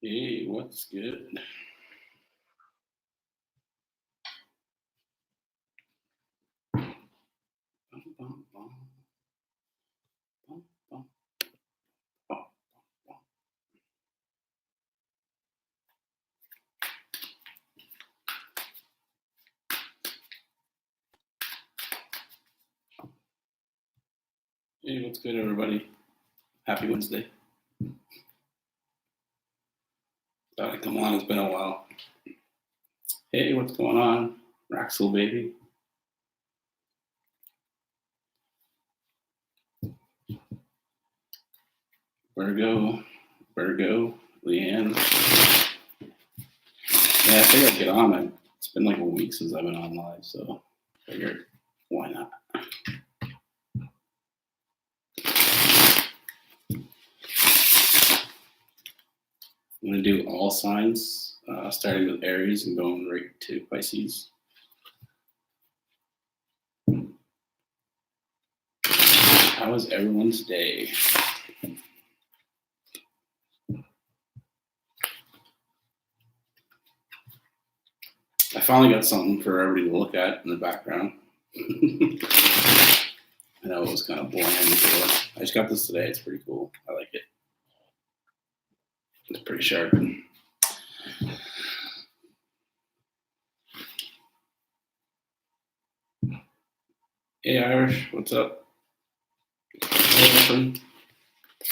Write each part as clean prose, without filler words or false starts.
Hey, what's good? Bum, bum, bum, bum, bum, bum. Hey, what's good, everybody? Happy Wednesday. Thought I'd come on. It's been a while. Hey, what's going on? Raxel, baby. Virgo, Leanne. Yeah, I figured I'd get on. It's been like a week since I've been on live, so I figured, why not? I'm going to do all signs, starting with Aries and going right to Pisces. How was everyone's day? I finally got something for everybody to look at in the background. I know it was kind of bland before. I just got this today. It's pretty cool. I like it. It's pretty sharp. Hey, Irish. What's up? Hey,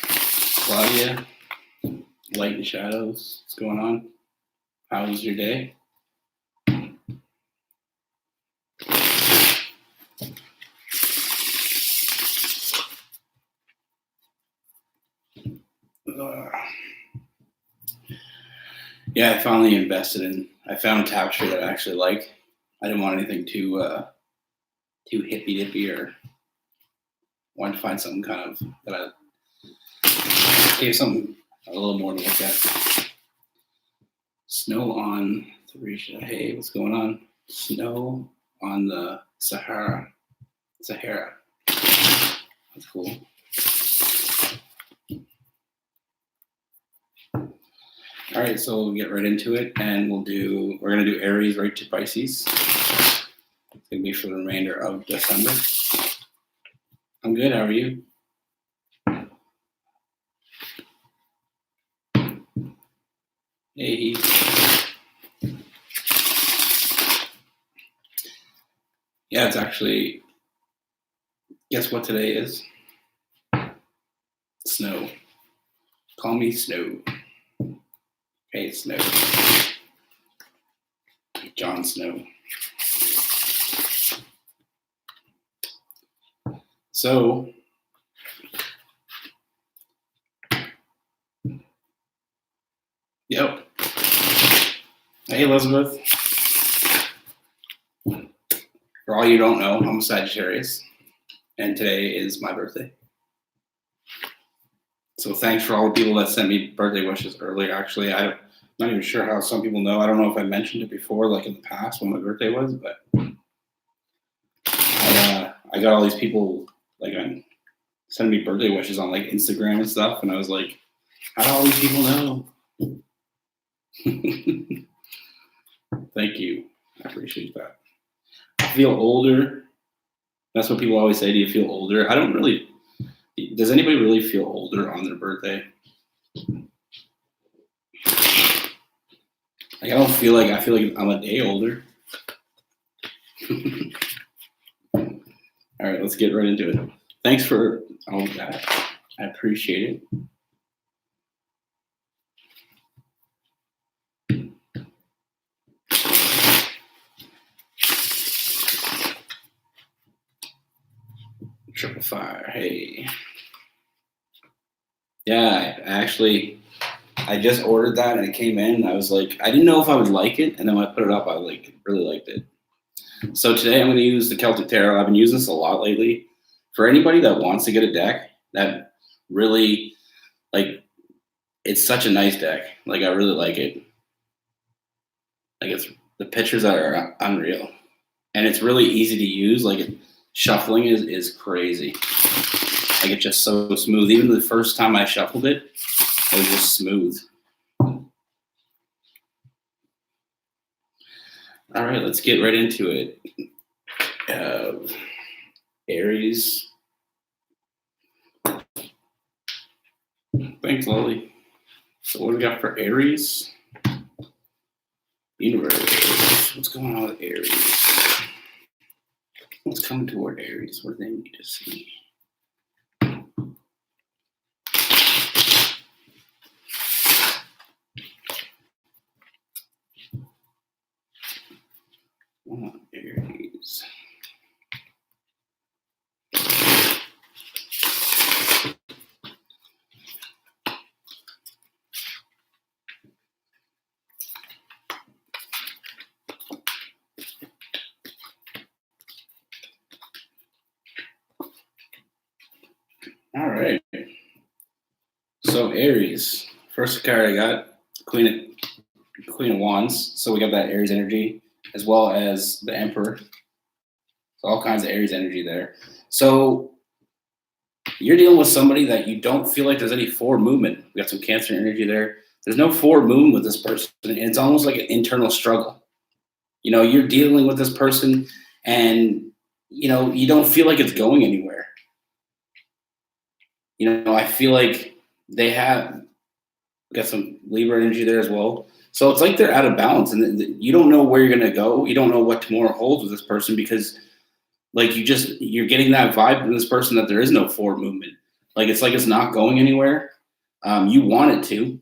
Claudia. Light and shadows. What's going on? How was your day? Yeah, I finally invested in. I found a tapestry that I actually like. I didn't want anything too hippy dippy, or wanted to find something kind of that I gave something a little more to look at. Snow on Taurus. Hey, what's going on? Snow on the Sahara. That's cool. All right, so we'll get right into it, and we're gonna do Aries right to Pisces. It's gonna be for the remainder of December. I'm good. How are you? Hey, Heath. Yeah, it's actually. Guess what today is? Snow. Call me Snow. Hey, Snow. Jon Snow. So, yep. Hey, Elizabeth. For all you don't know, I'm a Sagittarius, and today is my birthday. So thanks for all the people that sent me birthday wishes earlier. Actually, I'm not even sure how some people know. I don't know if I mentioned it before, like in the past when my birthday was, but I got all these people like sending me birthday wishes on like Instagram and stuff, and I was like, how do all these people know? Thank you. I appreciate that. I feel older. That's what people always say. Do you feel older? I don't really. Does anybody really feel older on their birthday? Like, I feel like I'm a day older. All right, let's get right into it. Thanks for all of that. I appreciate it. Triple fire. Hey. Yeah, I just ordered that and it came in. And I was like, I didn't know if I would like it, and then when I put it up, I really liked it. So today I'm going to use the Celtic Tarot. I've been using this a lot lately. For anybody that wants to get a deck that really, like, it's such a nice deck. Like, I really like it. Like, the pictures are unreal, and it's really easy to use. Like, shuffling is crazy. Like, it's just so smooth. Even the first time I shuffled it, it was just smooth. All right, let's get right into it. Aries. Thanks, Lolly. So what do we got for Aries? Universe. What's going on with Aries? What's coming toward Aries? What do they need to see? Oh, Aries. All right. So Aries. First card I got, Queen of Wands. So we got that Aries energy, as well as the Emperor. So all kinds of Aries energy there. So you're dealing with somebody that you don't feel like there's any forward movement. We got some Cancer energy there. There's no forward movement with this person. And it's almost like an internal struggle. You know, you're dealing with this person and, you know, you don't feel like it's going anywhere. You know, I feel like they have got some Libra energy there as well. So it's like they're out of balance and you don't know where you're going to go. You don't know what tomorrow holds with this person because like you're getting that vibe from this person that there is no forward movement. Like it's not going anywhere. You want it to,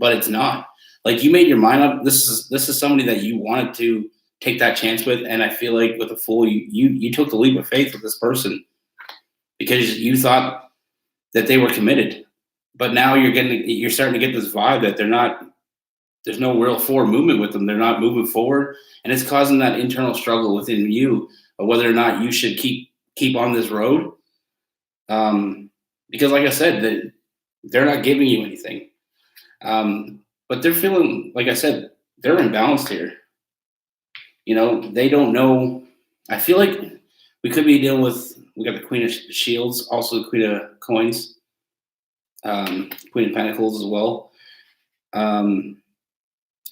but it's not. Like you made your mind up. This is somebody that you wanted to take that chance with, and I feel like with the Fool, you took the leap of faith with this person because you thought that they were committed. But now you're starting to get this vibe that they're not. There's no real forward movement with them. They're not moving forward, and it's causing that internal struggle within you of whether or not you should keep on this road. Because, like I said, they're not giving you anything. But they're feeling, like I said, they're imbalanced here. You know, they don't know. I feel like we could be dealing with. We got the Queen of Shields, also the Queen of Coins, Queen of Pentacles as well.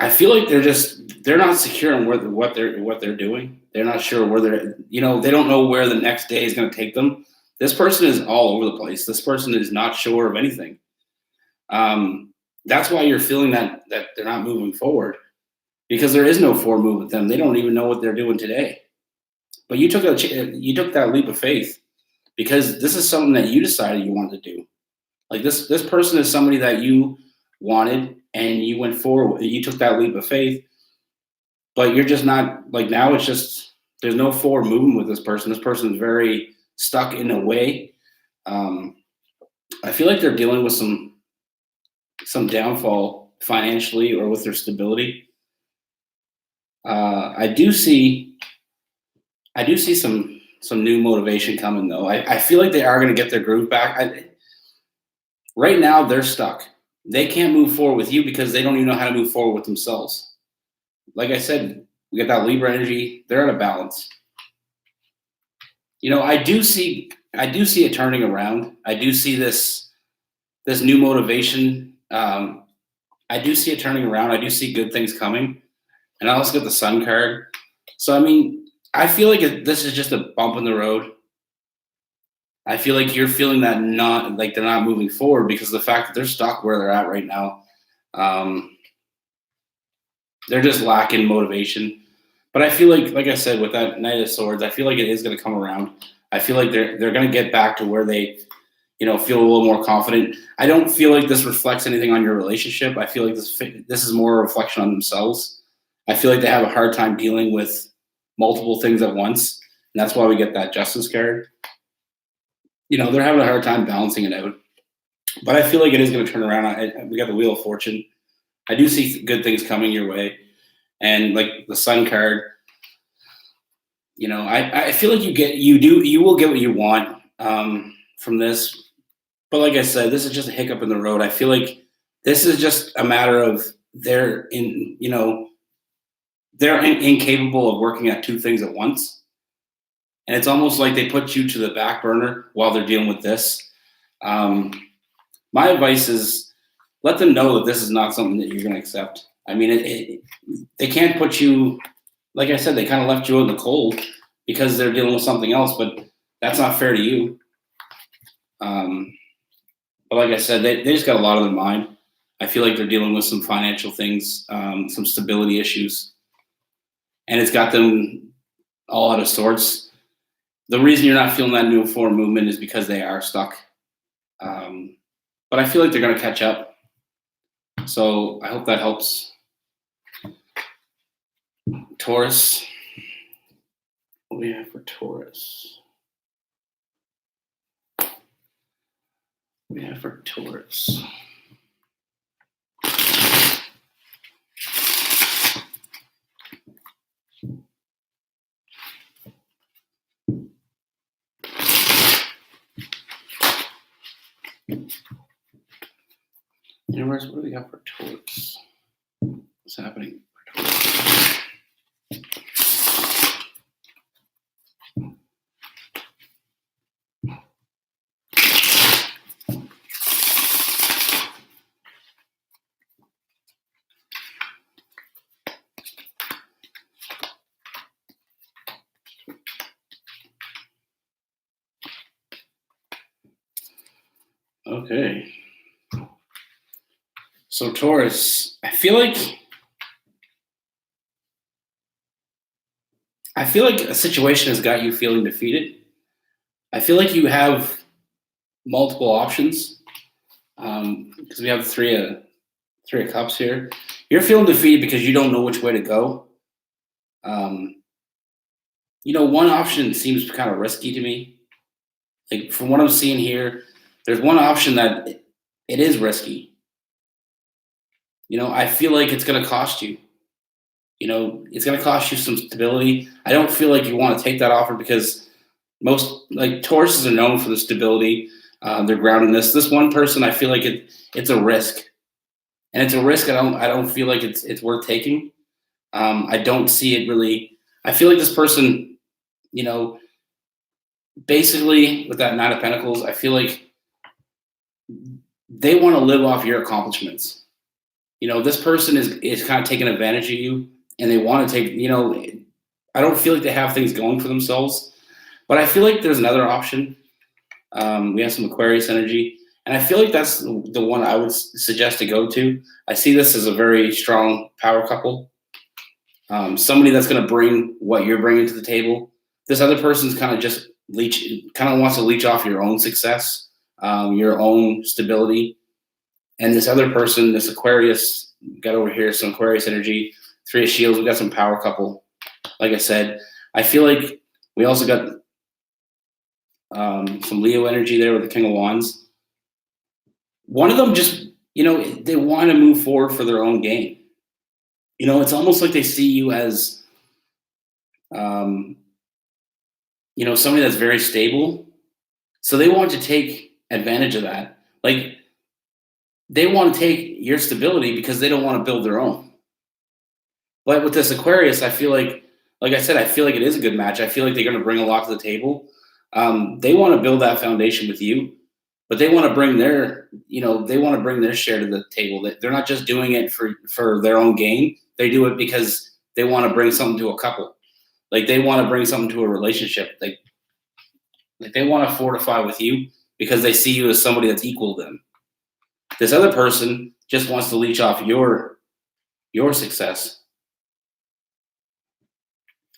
I feel like they're not secure in what they're doing. They're not sure where they don't know where the next day is going to take them. This person is all over the place. This person is not sure of anything. That's why you're feeling that they're not moving forward because there is no forward move with them. They don't even know what they're doing today. But you took that leap of faith because this is something that you decided you wanted to do. Like this person is somebody that you wanted and you went forward. You took that leap of faith, but you're just not like now. It's just there's no forward movement with this person. This person is very stuck in a way. I feel like they're dealing with some downfall financially or with their stability. I do see some new motivation coming though. I feel like they are going to get their groove back. Right now they're stuck. They can't move forward with you because they don't even know how to move forward with themselves. Like I said, we got that Libra energy. They're out of balance. You know, I do see it turning around. I do see this new motivation. I do see it turning around. I do see good things coming. And I also get the Sun card. So, I mean, I feel like this is just a bump in the road. I feel like you're feeling that they're not moving forward because of the fact that they're stuck where they're at right now. They're just lacking motivation. But I feel like I said, with that Knight of Swords, I feel like it is going to come around. I feel like they're going to get back to where they, feel a little more confident. I don't feel like this reflects anything on your relationship. I feel like this is more a reflection on themselves. I feel like they have a hard time dealing with multiple things at once, and that's why we get that Justice card. They're having a hard time balancing it out. But I feel like it is going to turn around. We got the Wheel of Fortune. I do see good things coming your way. And like the Sun card, I feel like you will get what you want from this. But like I said, this is just a hiccup in the road. I feel like this is just a matter of they're incapable of working at two things at once. And it's almost like they put you to the back burner while they're dealing with this. My advice is let them know that this is not something that you're going to accept. I mean, they can't put you like I said, they kind of left you in the cold because they're dealing with something else, but that's not fair to you. But like I said, they just got a lot on their mind. I feel like they're dealing with some financial things, some stability issues, and it's got them all out of sorts. The reason you're not feeling that new forward movement is because they are stuck. But I feel like they're going to catch up. So I hope that helps. Taurus. What do we have for Taurus? Universe, what do we got for Taurus? What's happening for Taurus? Okay. So Taurus, I feel like a situation has got you feeling defeated. I feel like you have multiple options because we have three of cups here. You're feeling defeated because you don't know which way to go. One option seems kind of risky to me. Like from what I'm seeing here, there's one option that it is risky. I feel like it's going to cost you. It's going to cost you some stability. I don't feel like you want to take that offer because most like Tauruses are known for the stability, their groundedness. This one person, I feel like it's a risk, and it's a risk. I don't feel like it's worth taking. I don't see it really. I feel like this person, basically with that Nine of Pentacles, I feel like they want to live off your accomplishments. This person is kind of taking advantage of you, and they want to take. I don't feel like they have things going for themselves, but I feel like there's another option. We have some Aquarius energy, and I feel like that's the one I would suggest to go to. I see this as a very strong power couple. Somebody that's going to bring what you're bringing to the table. This other person's kind of wants to leech off your own success, your own stability. And this other person, this Aquarius, got over here some Aquarius energy, Three of Shields. We got some power couple. Like I said, I feel like we also got some Leo energy there with the King of Wands. One of them just, they want to move forward for their own gain. It's almost like they see you as, somebody that's very stable. So they want to take advantage of that. Like, they want to take your stability because they don't want to build their own. But with this Aquarius, I feel like I said, I feel like it is a good match. I feel like they're going to bring a lot to the table. They want to build that foundation with you, but they want to bring their share to the table. They're not just doing it for their own gain. They do it because they want to bring something to a couple. Like they want to bring something to a relationship. Like they want to fortify with you because they see you as somebody that's equal to them. This other person just wants to leech off your success.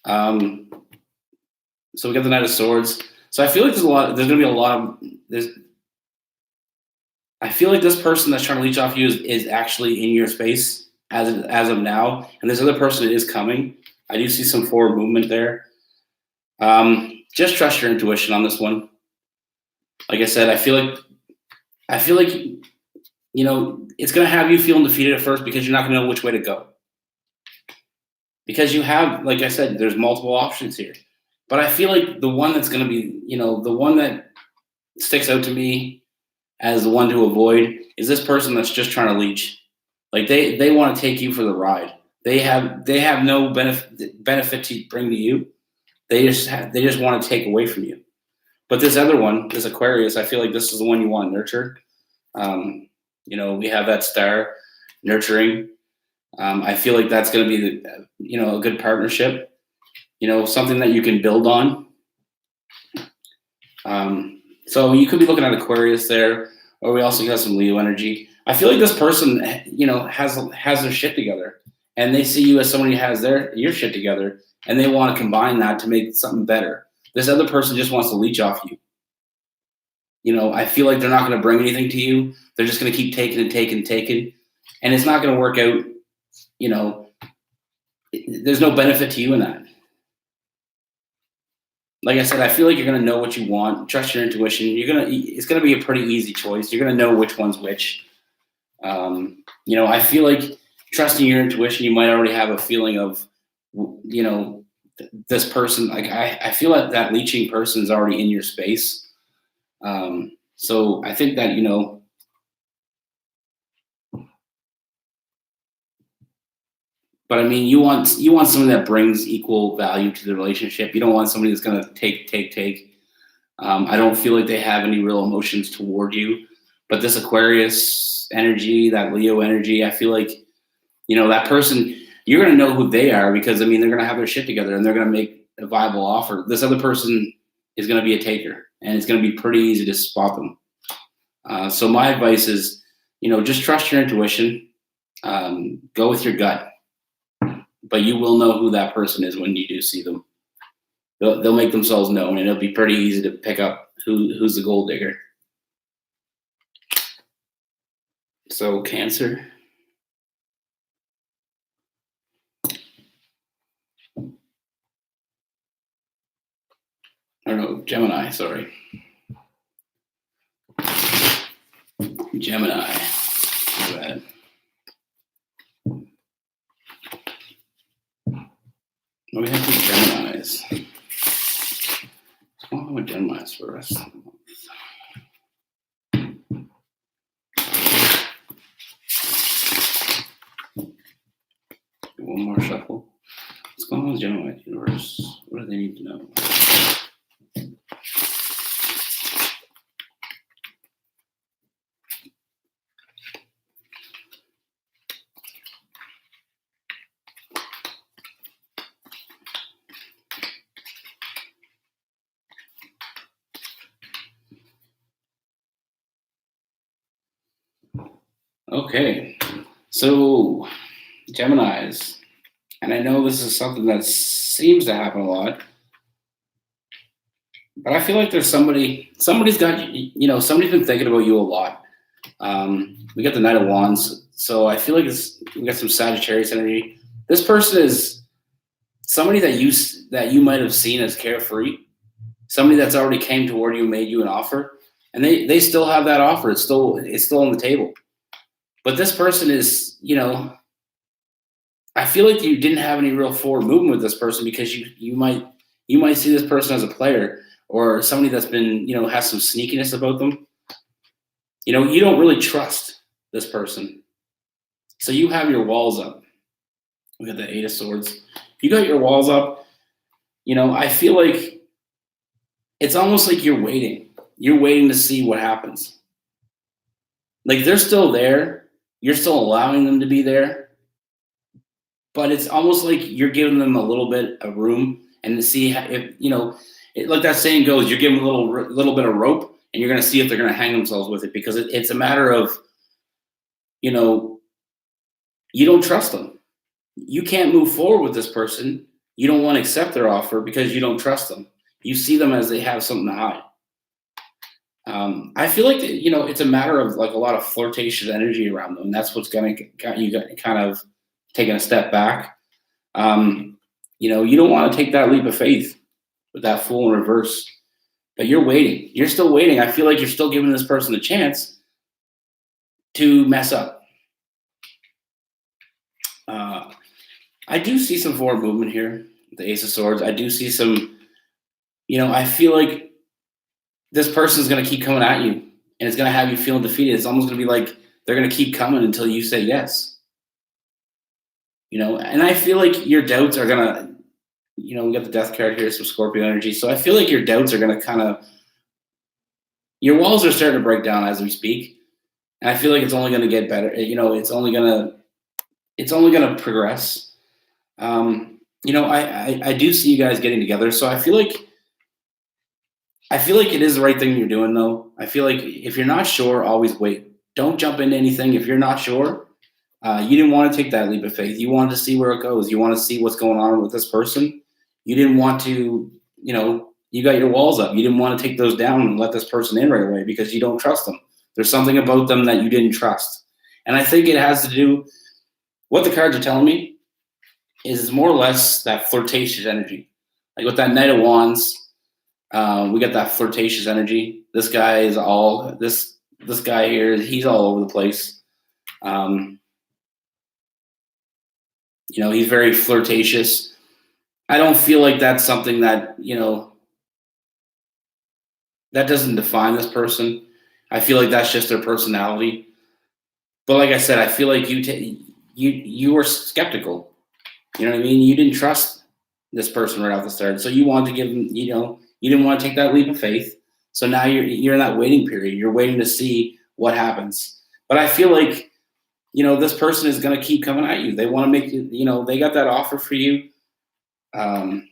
So we got the Knight of Swords. So I feel like there's going to be a lot of. I feel like this person that's trying to leech off you is actually in your space as of now, and this other person is coming. I do see some forward movement there. Just trust your intuition on this one. Like I said, I feel like it's going to have you feeling defeated at first because you're not going to know which way to go. Because you have, like I said, there's multiple options here. But I feel like the one that's going to be, the one that sticks out to me as the one to avoid is this person that's just trying to leech. Like they want to take you for the ride. They have no benefit to bring to you. They just want to take away from you. But this other one, this Aquarius, I feel like this is the one you want to nurture. We have that star nurturing. I feel like that's going to be a good partnership. something that you can build on. So you could be looking at Aquarius there, or we also got some Leo energy. I feel like this person, has their shit together, and they see you as somebody who has your shit together, and they want to combine that to make something better. This other person just wants to leech off you. I feel like they're not going to bring anything to you. They're just going to keep taking and taking and taking, and it's not going to work out. There's no benefit to you in that. Like I said, I feel like you're going to know what you want. Trust your intuition. It's going to be a pretty easy choice. You're going to know which one's which. I feel like trusting your intuition, you might already have a feeling of, this person. Like I feel like that leeching person is already in your space. So I think that, but I mean, you want somebody that brings equal value to the relationship. You don't want somebody that's going to take. I don't feel like they have any real emotions toward you. But this Aquarius energy, that Leo energy, I feel like, that person, you're going to know who they are because, they're going to have their shit together and they're going to make a viable offer. This other person is going to be a taker, and it's going to be pretty easy to spot them. So my advice is, just trust your intuition. Go with your gut. But you will know who that person is when you do see them. They'll make themselves known, and it'll be pretty easy to pick up who's the gold digger. So Cancer. Or no, Gemini, sorry. Gemini. Too bad. We have two Geminis. What's going on with Geminis for the rest of the month? One more shuffle. What's going on with Gemini universe? What do they need to know? Okay, so Geminis, and I know this is something that seems to happen a lot, but I feel like there's somebody's got, somebody's been thinking about you a lot. We got the Knight of Wands, so I feel like we got some Sagittarius energy. This person is somebody that you might have seen as carefree, somebody that's already came toward you and made you an offer, and they still have that offer. It's still on the table. But this person is, I feel like you didn't have any real forward movement with this person because you might see this person as a player or somebody that's been, has some sneakiness about them. You don't really trust this person. So you have your walls up. We got the Eight of Swords. You got your walls up. I feel like it's almost like you're waiting. You're waiting to see what happens. Like they're still there. You're still allowing them to be there, but it's almost like you're giving them a little bit of room and to see if, like that saying goes, you're giving them a little bit of rope and you're going to see if they're going to hang themselves with it because it's a matter of, you don't trust them. You can't move forward with this person. You don't want to accept their offer because you don't trust them. You see them as they have something to hide. I feel like, it's a matter of like a lot of flirtatious energy around them. That's what's going to get you kind of taking a step back. You don't want to take that leap of faith with that Fool in reverse, but you're waiting. You're still waiting. I feel like you're still giving this person a chance to mess up. I do see some forward movement here. The Ace of Swords. I do see some, I feel like this person's going to keep coming at you and it's going to have you feeling defeated. It's almost going to be like they're going to keep coming until you say yes. And I feel like your doubts are going to, we got the Death card here, some Scorpio energy. So I feel like your doubts are going to your walls are starting to break down as we speak. And I feel like it's only going to get better. It's only going to progress. I do see you guys getting together. So I feel like it is the right thing you're doing, though. I feel like if you're not sure, always wait. Don't jump into anything if you're not sure. You didn't want to take that leap of faith. You wanted to see where it goes. You want to see what's going on with this person. You didn't want to, you got your walls up. You didn't want to take those down and let this person in right away because you don't trust them. There's something about them that you didn't trust. And I think it has to do, what the cards are telling me is more or less that flirtatious energy. Like with that Knight of Wands, we got that flirtatious energy. This guy is this guy here, he's all over the place. He's very flirtatious. I don't feel like that's something that, that doesn't define this person. I feel like that's just their personality. But like I said, I feel like you were skeptical. You know what I mean? You didn't trust this person right off the start. So you wanted to give them, you didn't want to take that leap of faith. So now you're in that waiting period. You're waiting to see what happens. But I feel like, this person is going to keep coming at you. They want to make you, they got that offer for you. I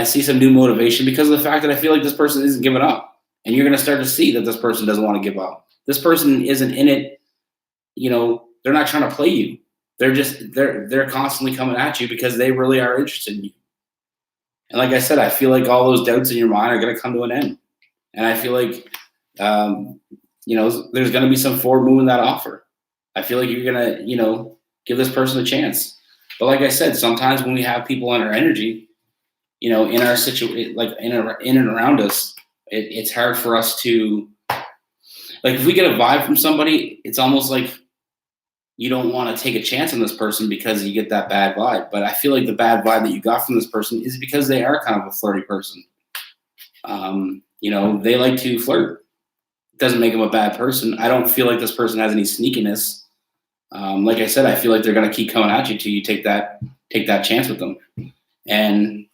see some new motivation because of the fact that I feel like this person isn't giving up. And you're going to start to see that this person doesn't want to give up. This person isn't in it. They're not trying to play you. They're constantly coming at you because they really are interested in you. And like I said, I feel like all those doubts in your mind are going to come to an end. And I feel like, there's going to be some forward movement in that offer. I feel like you're going to, give this person a chance. But like I said, sometimes when we have people in our energy, in our situation, like in and around us, it's hard for us to, like, if we get a vibe from somebody, it's almost like you don't want to take a chance on this person because you get that bad vibe. But I feel like the bad vibe that you got from this person is because they are kind of a flirty person. They like to flirt. It doesn't make them a bad person. I don't feel like this person has any sneakiness. Like I said, I feel like they're going to keep coming at you till you take that chance with them. And,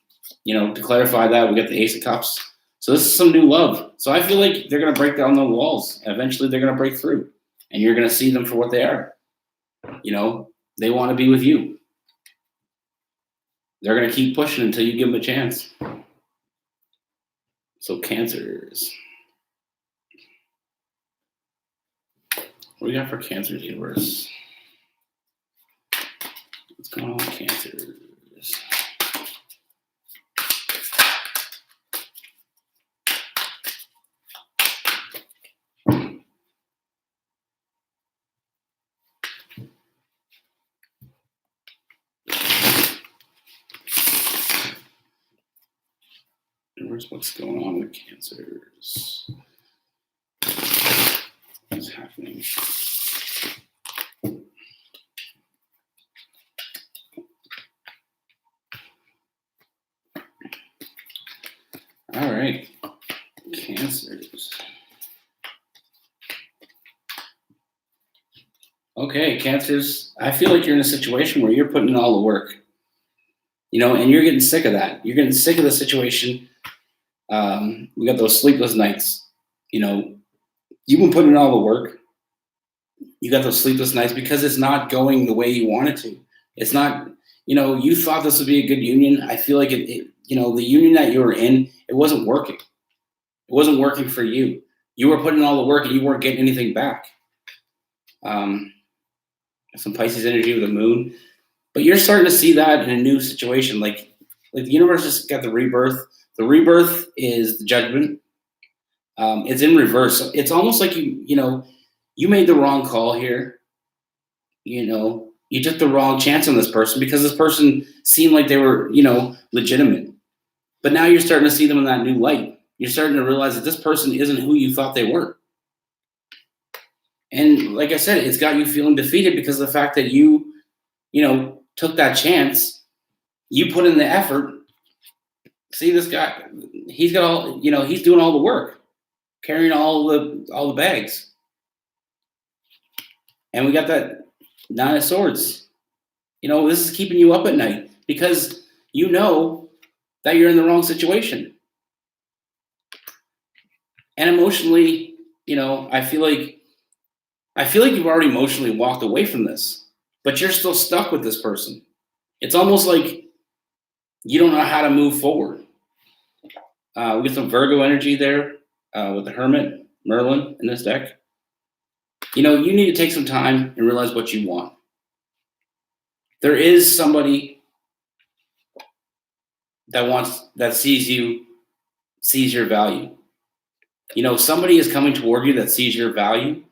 to clarify that, we got the Ace of Cups. So this is some new love. So I feel like they're going to break down the walls. Eventually they're going to break through and you're going to see them for what they are. They want to be with you. They're going to keep pushing until you give them a chance. So Cancers. What do we got for Cancer's universe? What's going on with Cancers? What's going on with Cancers? What's happening? All right, Cancers. Okay, Cancers, I feel like you're in a situation where you're putting in all the work, and you're getting sick of that. You're getting sick of the situation. We got those sleepless nights. You've been putting in all the work. You got those sleepless nights because it's not going the way you want it to. It's not, you thought this would be a good union. I feel like the union that you were in, it wasn't working. It wasn't working for you. You were putting in all the work and you weren't getting anything back. Some Pisces energy with the moon. But you're starting to see that in a new situation. Like the universe just got the rebirth. The rebirth is the judgment. It's in reverse. It's almost like you made the wrong call here. You took the wrong chance on this person because this person seemed like they were, legitimate. But now you're starting to see them in that new light. You're starting to realize that this person isn't who you thought they were. And like I said, it's got you feeling defeated because of the fact that you took that chance. You put in the effort. See this guy, he's got all, he's doing all the work, carrying all the bags. And we got that Nine of Swords. This is keeping you up at night because you know that you're in the wrong situation. And emotionally, I feel like you've already emotionally walked away from this, but you're still stuck with this person. It's almost like You don't know how to move forward. We get some Virgo energy there with the Hermit, Merlin in this deck. You need to take some time and realize what you want. There is somebody that sees your value. Somebody is coming toward you that sees your value.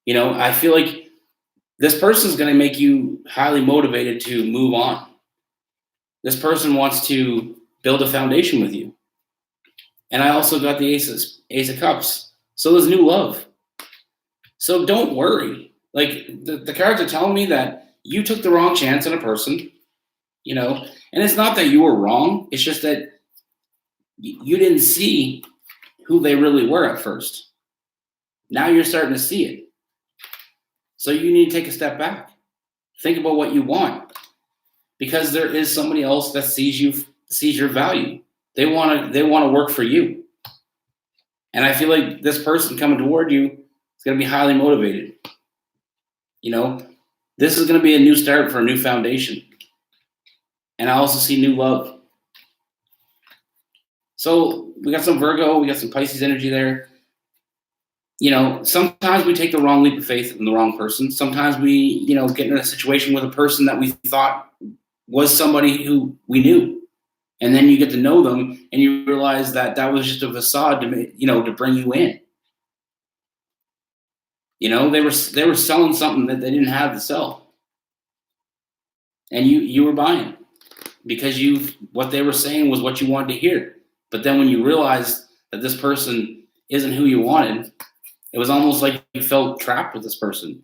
I feel like this person is going to make you highly motivated to move on. This person wants to build a foundation with you. And I also got the Ace of Cups. So there's new love. So don't worry. Like the cards are telling me that you took the wrong chance on a person, and it's not that you were wrong. It's just that you didn't see who they really were at first. Now you're starting to see it. So you need to take a step back. Think about what you want, because there is somebody else that sees your value. They want to work for you. And I feel like this person coming toward you is going to be highly motivated. This is going to be a new start for a new foundation. And I also see new love. So we got some Virgo, we got some Pisces energy there. Sometimes we take the wrong leap of faith in the wrong person. Sometimes we, get in a situation with a person that we thought was somebody who we knew. And then you get to know them and you realize that was just a facade to bring you in. They were selling something that they didn't have to sell. And you were buying because what they were saying was what you wanted to hear. But then when you realized that this person isn't who you wanted, it was almost like you felt trapped with this person.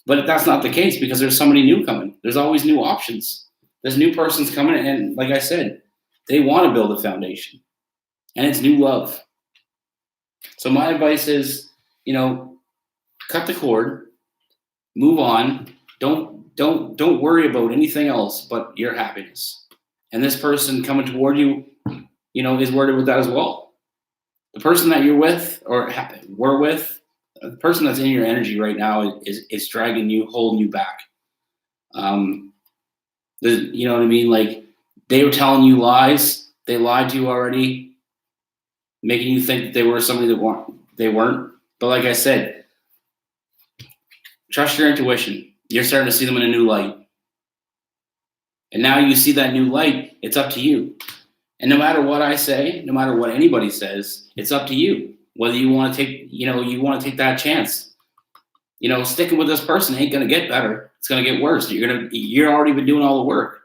But that's not the case, because there's somebody new coming. There's always new options. There's new persons coming, and like I said, they want to build a foundation. And it's new love. So my advice is, cut the cord, move on. Don't worry about anything else but your happiness. And this person coming toward you, is worried with that as well. The person that you're with or were with, the person that's in your energy right now is dragging you, holding you back. You know what I mean? Like, they were telling you lies. They lied to you already, making you think that they were somebody that they weren't. But like I said, trust your intuition. You're starting to see them in a new light. And now you see that new light, it's up to you. And no matter what I say, no matter what anybody says, it's up to you. Whether you want to take that chance. Sticking with this person ain't gonna get better. It's gonna get worse. You're already been doing all the work.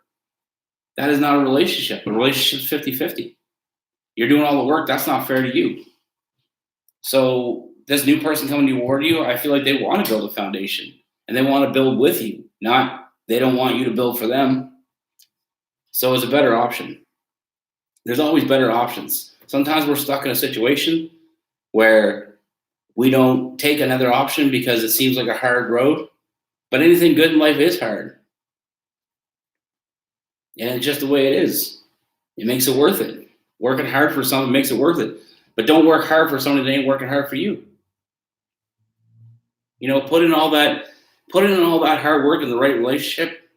That is not a relationship. A relationship's 50-50. You're doing all the work. That's not fair to you. So this new person coming toward you, I feel like they want to build a foundation and they want to build with you. They don't want you to build for them. So it's a better option. There's always better options. Sometimes we're stuck in a situation where we don't take another option because it seems like a hard road. But anything good in life is hard. And it's just the way it is. It makes it worth it. Working hard for something makes it worth it. But don't work hard for somebody that ain't working hard for you. Put in all that hard work in the right relationship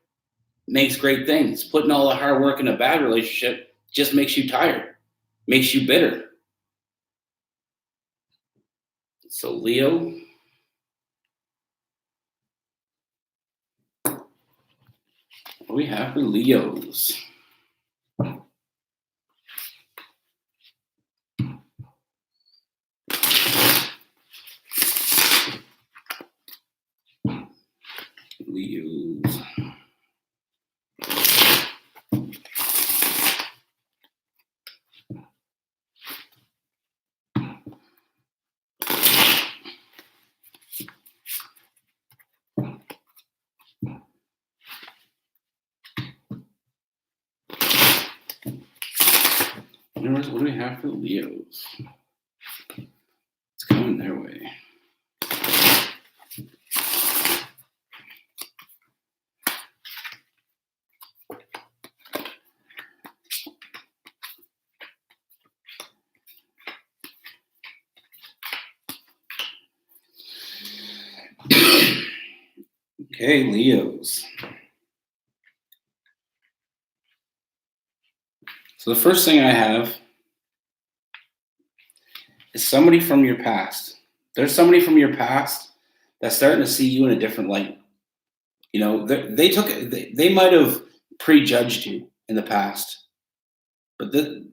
makes great things. Putting all the hard work in a bad relationship just makes you tired, makes you bitter. So Leo, what do we have for Leos? Leos. What do we have for Leos? It's coming their way. Okay, Leos. So the first thing I have is somebody from your past. There's somebody from your past that's starting to see you in a different light. They might have prejudged you in the past, but the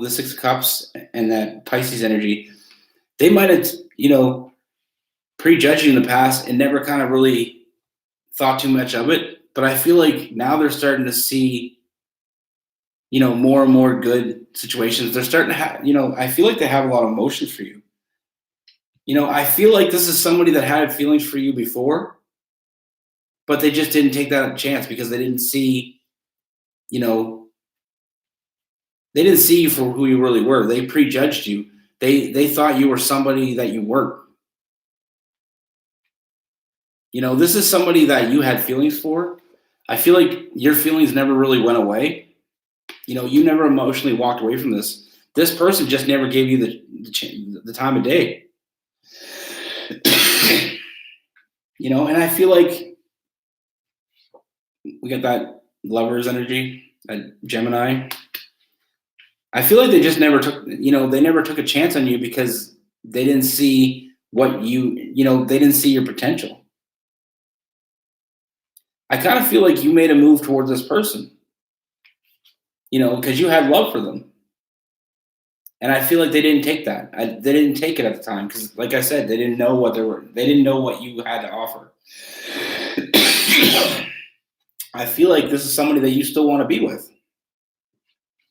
Six of Cups and that Pisces energy, they might have, prejudged you in the past and never kind of really thought too much of it. But I feel like now they're starting to see, more and more good situations. They're starting to have, I feel like they have a lot of emotions for you. I feel like this is somebody that had feelings for you before, but they just didn't take that chance because they didn't see, they didn't see you for who you really were. They prejudged you. They thought you were somebody that you weren't. This is somebody that you had feelings for. I feel like your feelings never really went away. You never emotionally walked away from this. This person just never gave you the time of day. And I feel like we got that Lovers energy, that Gemini. I feel like they just never took, they never took a chance on you because they didn't see what they didn't see your potential. I kind of feel like you made a move towards this person, because you had love for them. And I feel like they didn't take that. They didn't take it at the time because, like I said, they didn't know what they didn't know what you had to offer. I feel like this is somebody that you still want to be with.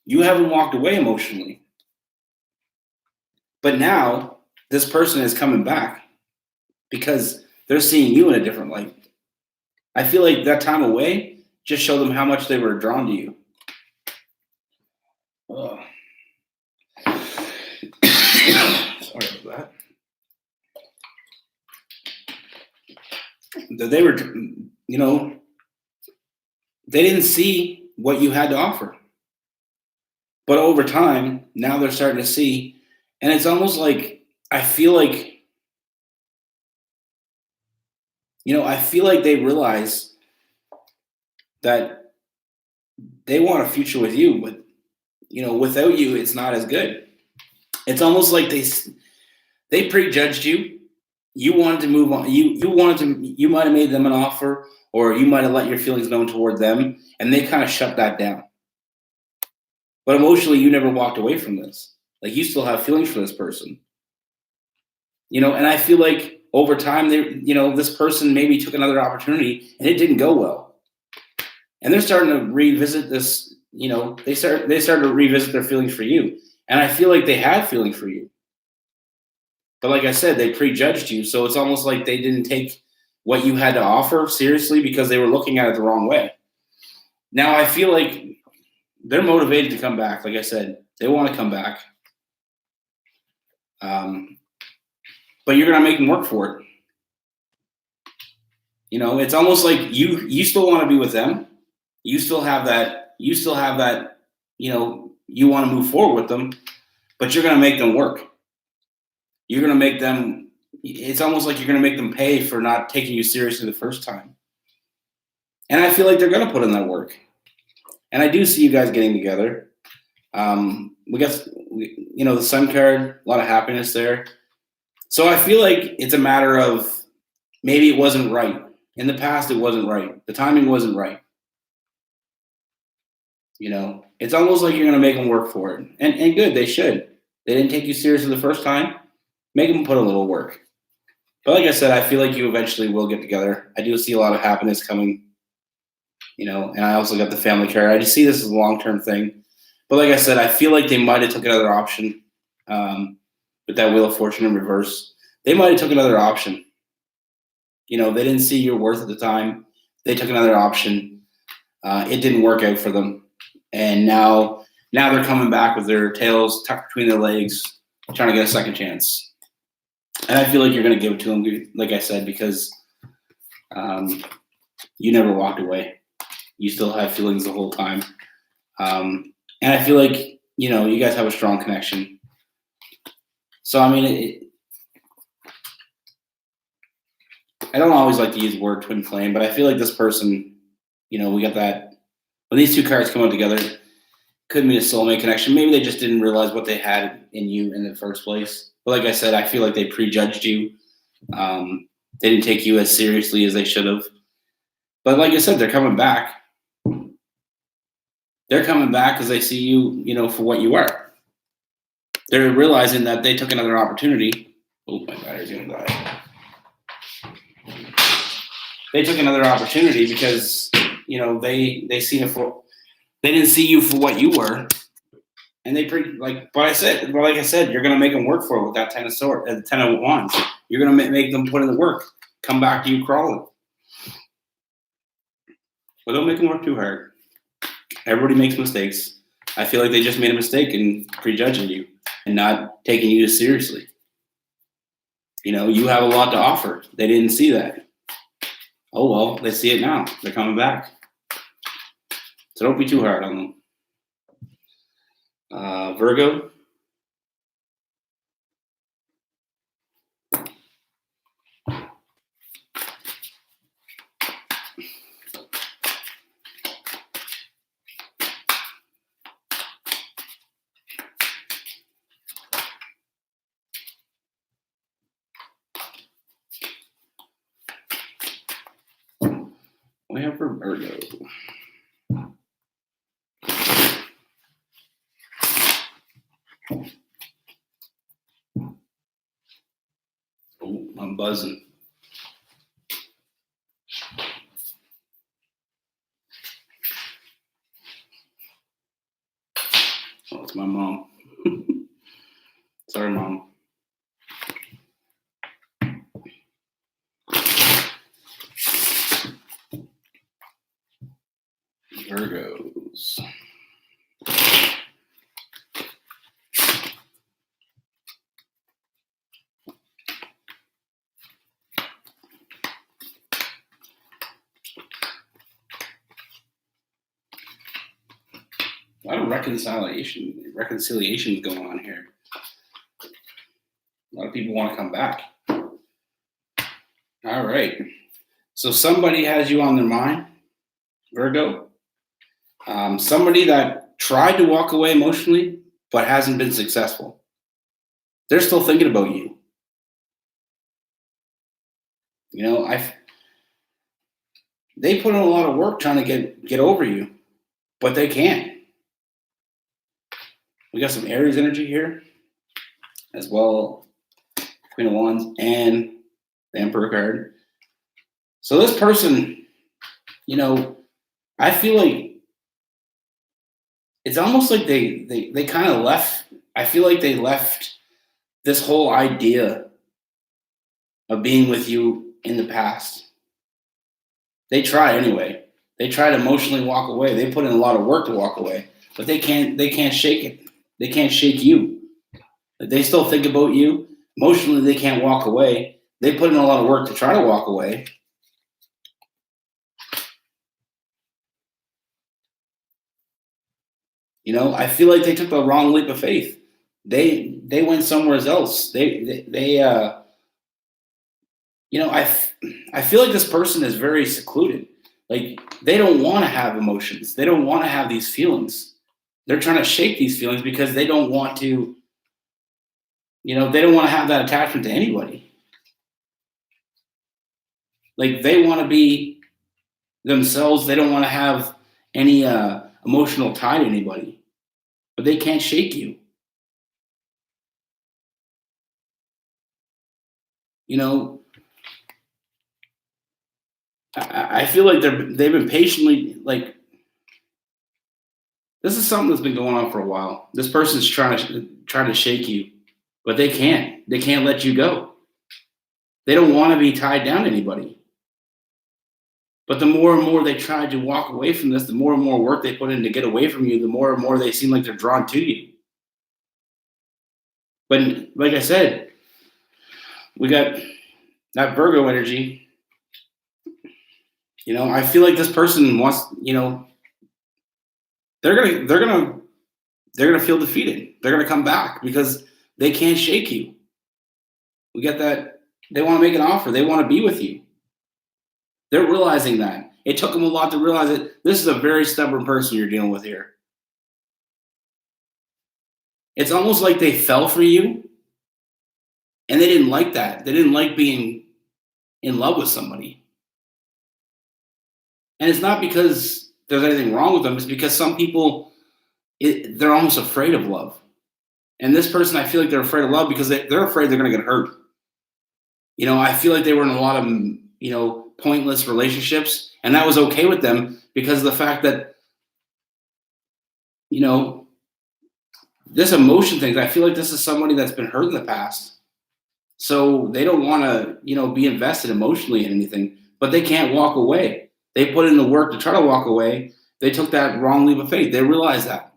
You haven't walked away emotionally. But now this person is coming back because they're seeing you in a different light. I feel like that time away just showed them how much they were drawn to you. Oh. Sorry about that. They were, they didn't see what you had to offer. But over time, now they're starting to see. And it's almost like, I feel like they realize that they want a future with you, but, without you, it's not as good. It's almost like they prejudged you. You wanted to move on. You might have made them an offer, or you might have let your feelings known toward them, and they kind of shut that down. But emotionally, you never walked away from this. Like, you still have feelings for this person. And I feel like over time, this person maybe took another opportunity and it didn't go well. And they're starting to revisit this, they started to revisit their feelings for you. And I feel like they had feelings for you. But like I said, they prejudged you. So it's almost like they didn't take what you had to offer seriously because they were looking at it the wrong way. Now I feel like they're motivated to come back. Like I said, they want to come back. But you're going to make them work for it. It's almost like you still want to be with them. You still have that, you want to move forward with them, but you're going to make them work. You're going to make them, it's almost like you're going to make them pay for not taking you seriously the first time. And I feel like they're going to put in that work. And I do see you guys getting together. We got, the Sun card, a lot of happiness there. So I feel like it's a matter of maybe it wasn't right. In the past, it wasn't right. The timing wasn't right. It's almost like you're going to make them work for it. And good, they should. They didn't take you seriously the first time. Make them put a little work. But like I said, I feel like you eventually will get together. I do see a lot of happiness coming, and I also got the family card. I just see this as a long-term thing. But like I said, I feel like they might have took another option with that Wheel of Fortune in reverse. They might have took another option. They didn't see your worth at the time. They took another option. It didn't work out for them. And now they're coming back with their tails tucked between their legs, trying to get a second chance. And I feel like you're going to give it to them, like I said, because you never walked away. You still have feelings the whole time. And I feel like, you guys have a strong connection. So, I mean, I don't always like to use the word twin flame, but I feel like this person, we got that. When these two cards come out together, Could be a soulmate connection. Maybe they just didn't realize what they had in you in the first place. But like I said, I feel like they prejudged you. They didn't take you as seriously as they should have. But like I said, they're coming back. They're coming back because they see you, for what you are. They're realizing that they took another opportunity. Oh, my battery's gonna die. They took another opportunity because they seen it for. They didn't see you for what you were, and like I said, you're gonna make them work for it with that 10 of swords, the 10 of wands. You're gonna make them put in the work, come back to you crawling. But don't make them work too hard. Everybody makes mistakes. I feel like they just made a mistake in prejudging you and not taking you seriously. You have a lot to offer. They didn't see that. Oh well, they see it now. They're coming back. So don't be too hard on them. Virgo. We have for Virgo. Oh, I'm buzzing. Oh, it's my mom. Sorry, Mom. Virgos. A lot of reconciliation going on here. A lot of people want to come back. All right. So somebody has you on their mind, Virgo. Somebody that tried to walk away emotionally, but hasn't been successful. They're still thinking about you. They put in a lot of work trying to get over you, but they can't. We got some Aries energy here, as well, Queen of Wands and the Emperor card. So this person, I feel like it's almost like they kind of left. I feel like they left this whole idea of being with you in the past. They try anyway. They try to emotionally walk away. They put in a lot of work to walk away, but they can't shake it. They can't shake you. They still think about you. Emotionally, they can't walk away. They put in a lot of work to try to walk away. I feel like they took the wrong leap of faith. They went somewhere else. I feel like this person is very secluded. Like they don't want to have emotions. They don't want to have these feelings. They're trying to shake these feelings because they don't want to, they don't want to have that attachment to anybody. Like they want to be themselves. They don't want to have any emotional tie to anybody, but they can't shake you. I feel like they've been patiently like. This is something that's been going on for a while. This person's trying to shake you, but they can't. They can't let you go. They don't want to be tied down to anybody. But the more and more they try to walk away from this, the more and more work they put in to get away from you, the more and more they seem like they're drawn to you. But like I said, we got that Virgo energy. I feel like this person wants, they're gonna feel defeated. They're gonna come back because they can't shake you. We get that they want to make an offer. They want to be with you. They're realizing that. It took them a lot to realize that this is a very stubborn person you're dealing with here. It's almost like they fell for you, and they didn't like that. They didn't like being in love with somebody. And it's not because there's anything wrong with them. It's because some people, they're almost afraid of love. And this person, I feel like they're afraid of love because they're afraid they're going to get hurt. I feel like they were in a lot of, pointless relationships, and that was okay with them because of the fact that, this emotion thing, I feel like this is somebody that's been hurt in the past. So they don't want to, be invested emotionally in anything, but they can't walk away. They put in the work to try to walk away. They took that wrong leap of faith. They realize that.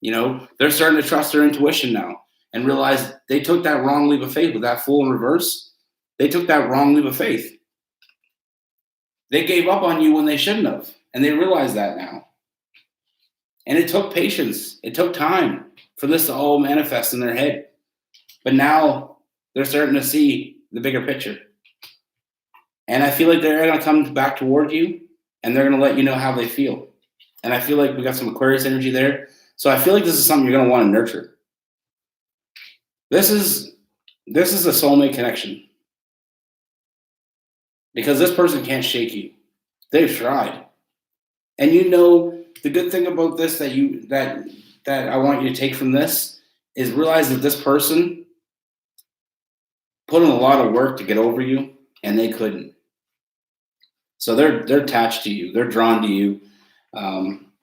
They're starting to trust their intuition now and realize they took that wrong leap of faith with that Fool in reverse. They took that wrong leap of faith. They gave up on you when they shouldn't have, and they realize that now. And it took patience. It took time for this to all manifest in their head. But now they're starting to see the bigger picture. And I feel like they're going to come back toward you, and they're going to let you know how they feel. And I feel like we got some Aquarius energy there. So I feel like this is something you're going to want to nurture. This is a soulmate connection. Because this person can't shake you. They've tried. And the good thing about this that I want you to take from this is realize that this person put in a lot of work to get over you, and they couldn't. So they're attached to you. They're drawn to you.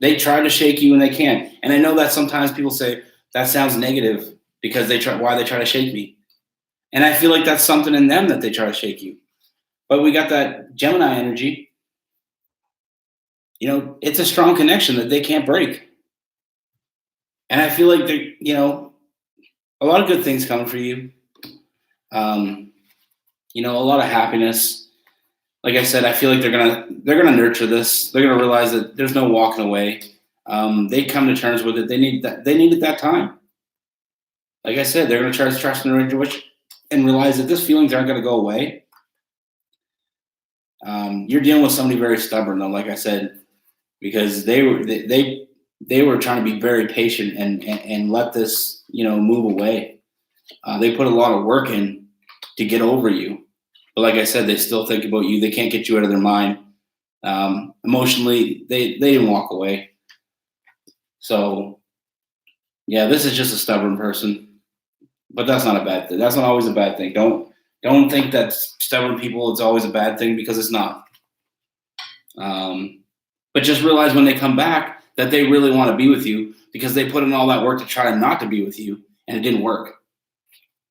They try to shake you, and they can't. And I know that sometimes people say that sounds negative because why they try to shake me. And I feel like that's something in them that they try to shake you. But we got that Gemini energy. It's a strong connection that they can't break. And I feel like a lot of good things coming for you. A lot of happiness. Like I said, I feel like they're gonna nurture this. They're gonna realize that there's no walking away. They come to terms with it. They needed that time. Like I said, they're gonna try to trust in their intuition and realize that these feelings aren't gonna go away. You're dealing with somebody very stubborn, though. Like I said, because they were trying to be very patient and let this move away. They put a lot of work in to get over you, but like I said, they still think about you. They can't get you out of their mind. Emotionally, they didn't walk away. So yeah, this is just a stubborn person, but that's not a bad thing. That's not always a bad thing. Don't think that stubborn people, it's always a bad thing, because it's not. But just realize when they come back that they really want to be with you, because they put in all that work to try not to be with you, and it didn't work.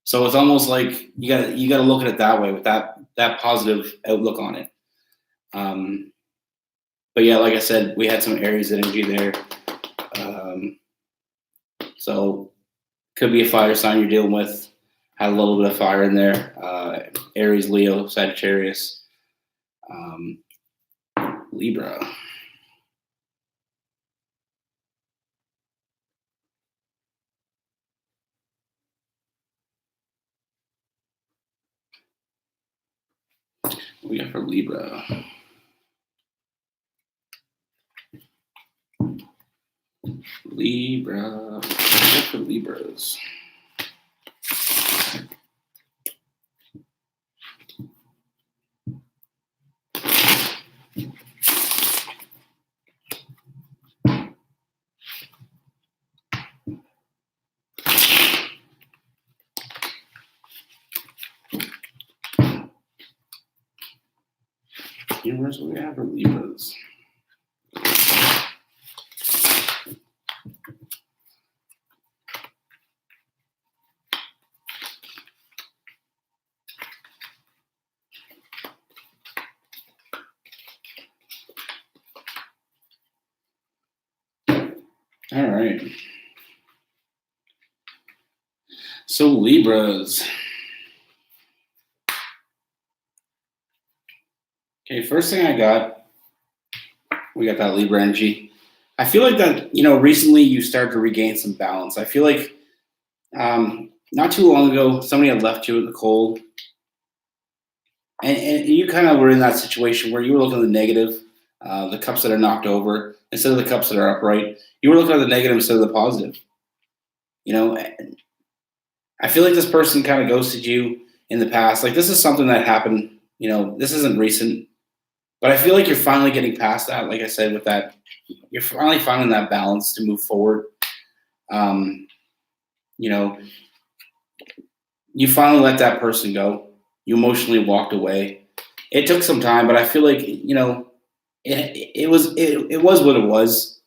So it's almost like you got to look at it that way, with that positive outlook on it. But yeah, like I said, we had some Aries energy there. So could be a fire sign you're dealing with. Had a little bit of fire in there. Aries, Leo, Sagittarius, Libra. What we got for Libra? Libra. What we got for Libras? Universe, what we have for Libras? All right. So Libras. Okay, first thing we got that Libra energy. I feel like that, recently you started to regain some balance. I feel like not too long ago, somebody had left you in the cold. And you kind of were in that situation where you were looking at the negative, the cups that are knocked over, instead of the cups that are upright. You were looking at the negative instead of the positive. You know, I feel like this person kind of ghosted you in the past. Like this is something that happened. This isn't recent, but I feel like you're finally getting past that. Like I said, with that, you're finally finding that balance to move forward. Um, you know, you finally let that person go. You emotionally walked away. It took some time, but I feel like it was what it was.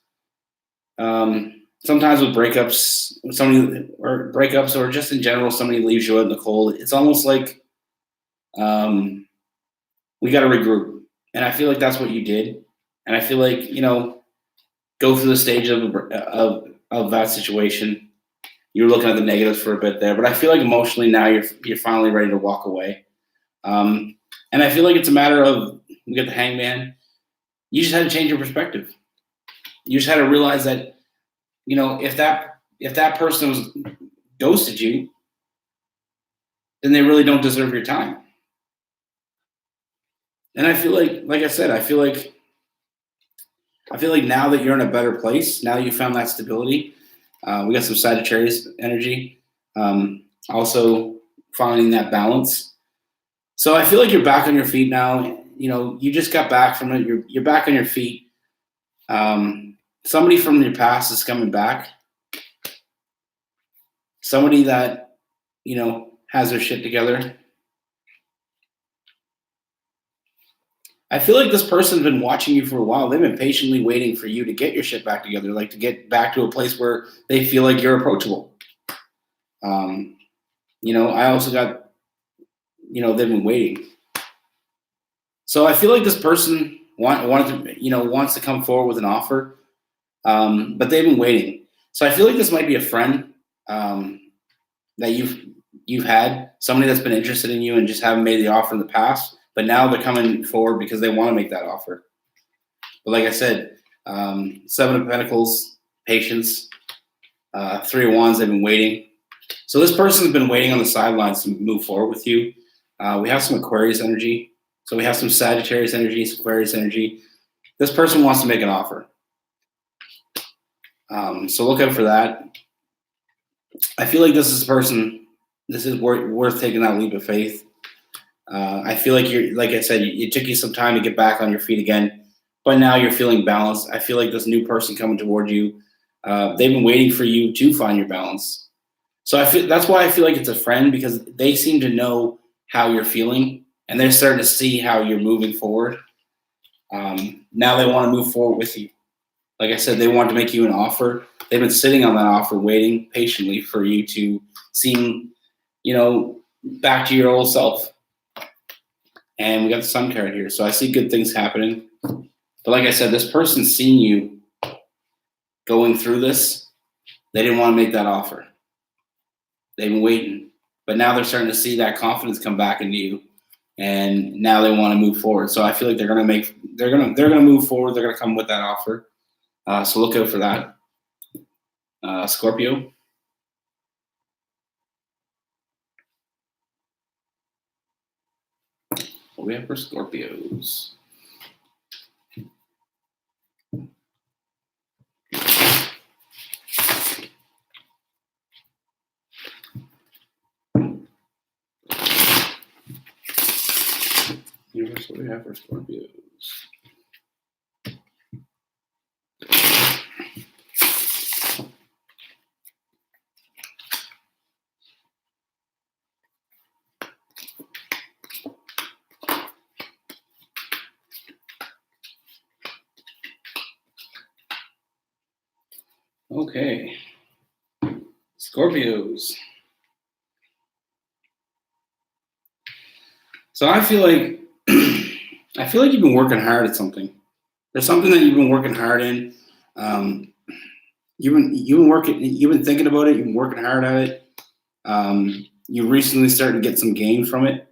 Sometimes with breakups, or just in general, somebody leaves you out in the cold. It's almost like we got to regroup, and I feel like that's what you did. And I feel like go through the stage of that situation. You were looking at the negatives for a bit there, but I feel like emotionally now you're finally ready to walk away. And I feel like it's a matter of, we got the Hangman. You just had to change your perspective. You just had to realize that if that person was ghosted you, then they really don't deserve your time. And I feel like I said, I feel like now that you're in a better place, now you found that stability. We got some Sagittarius energy, also finding that balance. So I feel like you're back on your feet now. You just got back from it. You're back on your feet. Somebody from your past is coming back. Somebody that has their shit together. I feel like this person's been watching you for a while. They've been patiently waiting for you to get your shit back together, like to get back to a place where they feel like you're approachable. I also got, they've been waiting. So I feel like this person wants to come forward with an offer, but they've been waiting. So I feel like this might be a friend that you've had, somebody that's been interested in you and just haven't made the offer in the past, but now they're coming forward because they want to make that offer. But like I said, Seven of Pentacles, patience, Three of Wands, they've been waiting. So this person's been waiting on the sidelines to move forward with you. We have some Aquarius energy. So we have some Sagittarius energy, some Aquarius energy. This person wants to make an offer. So look out for that. I feel like this is worth taking that leap of faith. I feel like like I said, it took you some time to get back on your feet again, but now you're feeling balanced. I feel like this new person coming toward you, they've been waiting for you to find your balance. So that's why I feel like it's a friend, because they seem to know how you're feeling and they're starting to see how you're moving forward. Now they want to move forward with you. Like I said, they want to make you an offer. They've been sitting on that offer, waiting patiently for you to seem, back to your old self. And we got the Sun card here. So I see good things happening. But like I said, this person's seen you going through this. They didn't want to make that offer. They've been waiting. But now they're starting to see that confidence come back into you. And now they want to move forward. So I feel like they're gonna move forward. They're gonna come with that offer. So look out for that. Scorpio. What do we have for Scorpios? Universe, what do we have for Scorpios? Okay. Scorpios. So I feel like you've been working hard at something. There's something that you've been working hard in. You've been thinking about it. You've been working hard at it. You recently started to get some gain from it,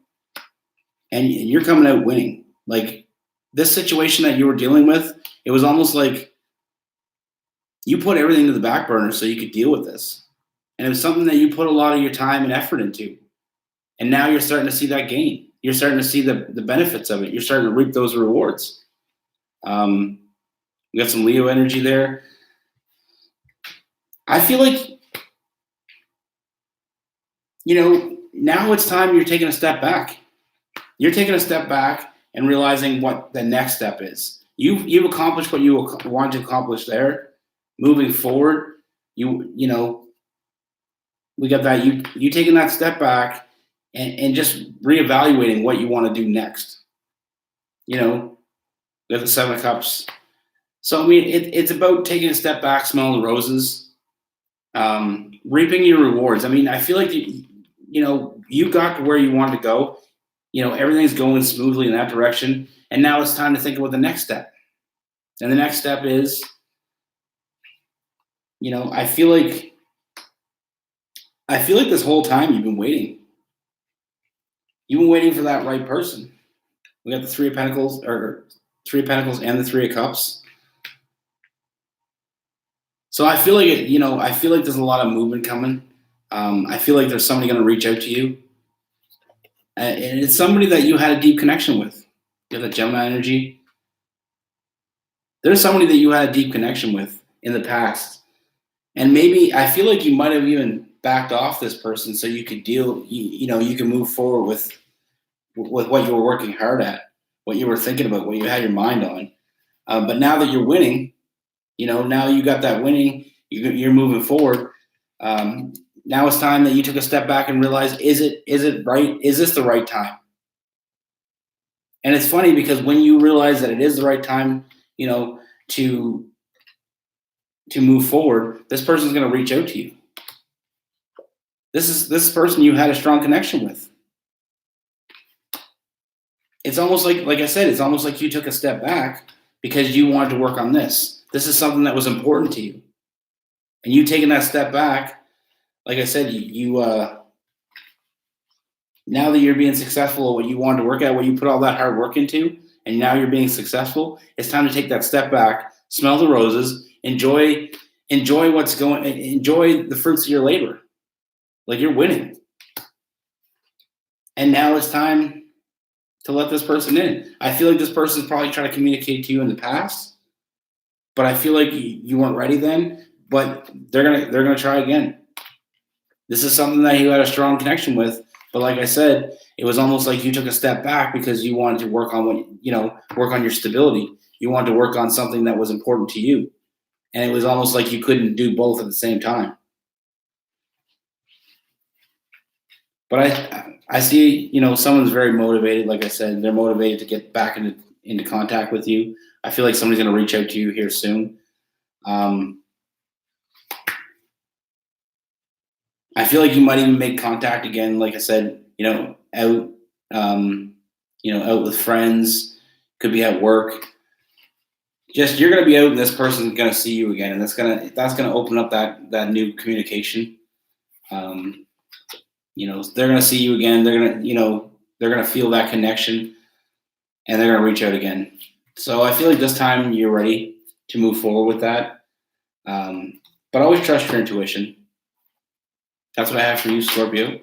and you're coming out winning. Like this situation that you were dealing with, it was almost like you put everything to the back burner so you could deal with this, and it was something that you put a lot of your time and effort into, and now you're starting to see that gain. You're starting to see the benefits of it. You're starting to reap those rewards. We got some Leo energy there. I feel like now it's time you're taking a step back. You're taking a step back and realizing what the next step is. You've accomplished what you want to accomplish there. Moving forward, we got that. You taking that step back and just reevaluating what you want to do next. We have the Seven of Cups. So it's about taking a step back, smelling the roses, reaping your rewards. I feel like you got to where you wanted to go. Everything's going smoothly in that direction, and now it's time to think about the next step. And the next step is, I feel like this whole time you've been waiting. You've been waiting for that right person. We got the Three of Pentacles and the Three of Cups. So I feel like I feel like there's a lot of movement coming. I feel like there's somebody going to reach out to you, and it's somebody that you had a deep connection with. You have the Gemini energy. There's somebody that you had a deep connection with in the past, and maybe I feel like you might have even backed off this person so you could you can move forward with what you were working hard at, what you were thinking about, what you had your mind on. But now that you're winning, now you got that winning, you're moving forward. Now it's time that you took a step back and realized, is it right? Is this the right time? And it's funny because when you realize that it is the right time, to move forward, this person's going to reach out to you. This person you had a strong connection with. It's almost like I said, it's almost like you took a step back because you wanted to work on this. This is something that was important to you. And you taking that step back, like I said, now that you're being successful at what you wanted to work at, what you put all that hard work into, and now you're being successful, it's time to take that step back, smell the roses, enjoy the fruits of your labor. Like, you're winning. And now it's time to let this person in. I feel like this person's probably trying to communicate to you in the past, but I feel like you weren't ready then, but they're gonna try again. This is something that you had a strong connection with, but like I said, it was almost like you took a step back because you wanted to work on work on your stability. You wanted to work on something that was important to you. And it was almost like you couldn't do both at the same time. But I see, someone's very motivated. Like I said, they're motivated to get back into contact with you. I feel like somebody's going to reach out to you here soon. I feel like you might even make contact again. Like I said, out with friends, could be at work. Just, you're going to be out and this person's going to see you again. And that's going to open up that new communication. They're going to see you again. They're going to feel that connection, and they're going to reach out again. So I feel like this time you're ready to move forward with that. But always trust your intuition. That's what I have for you, Scorpio.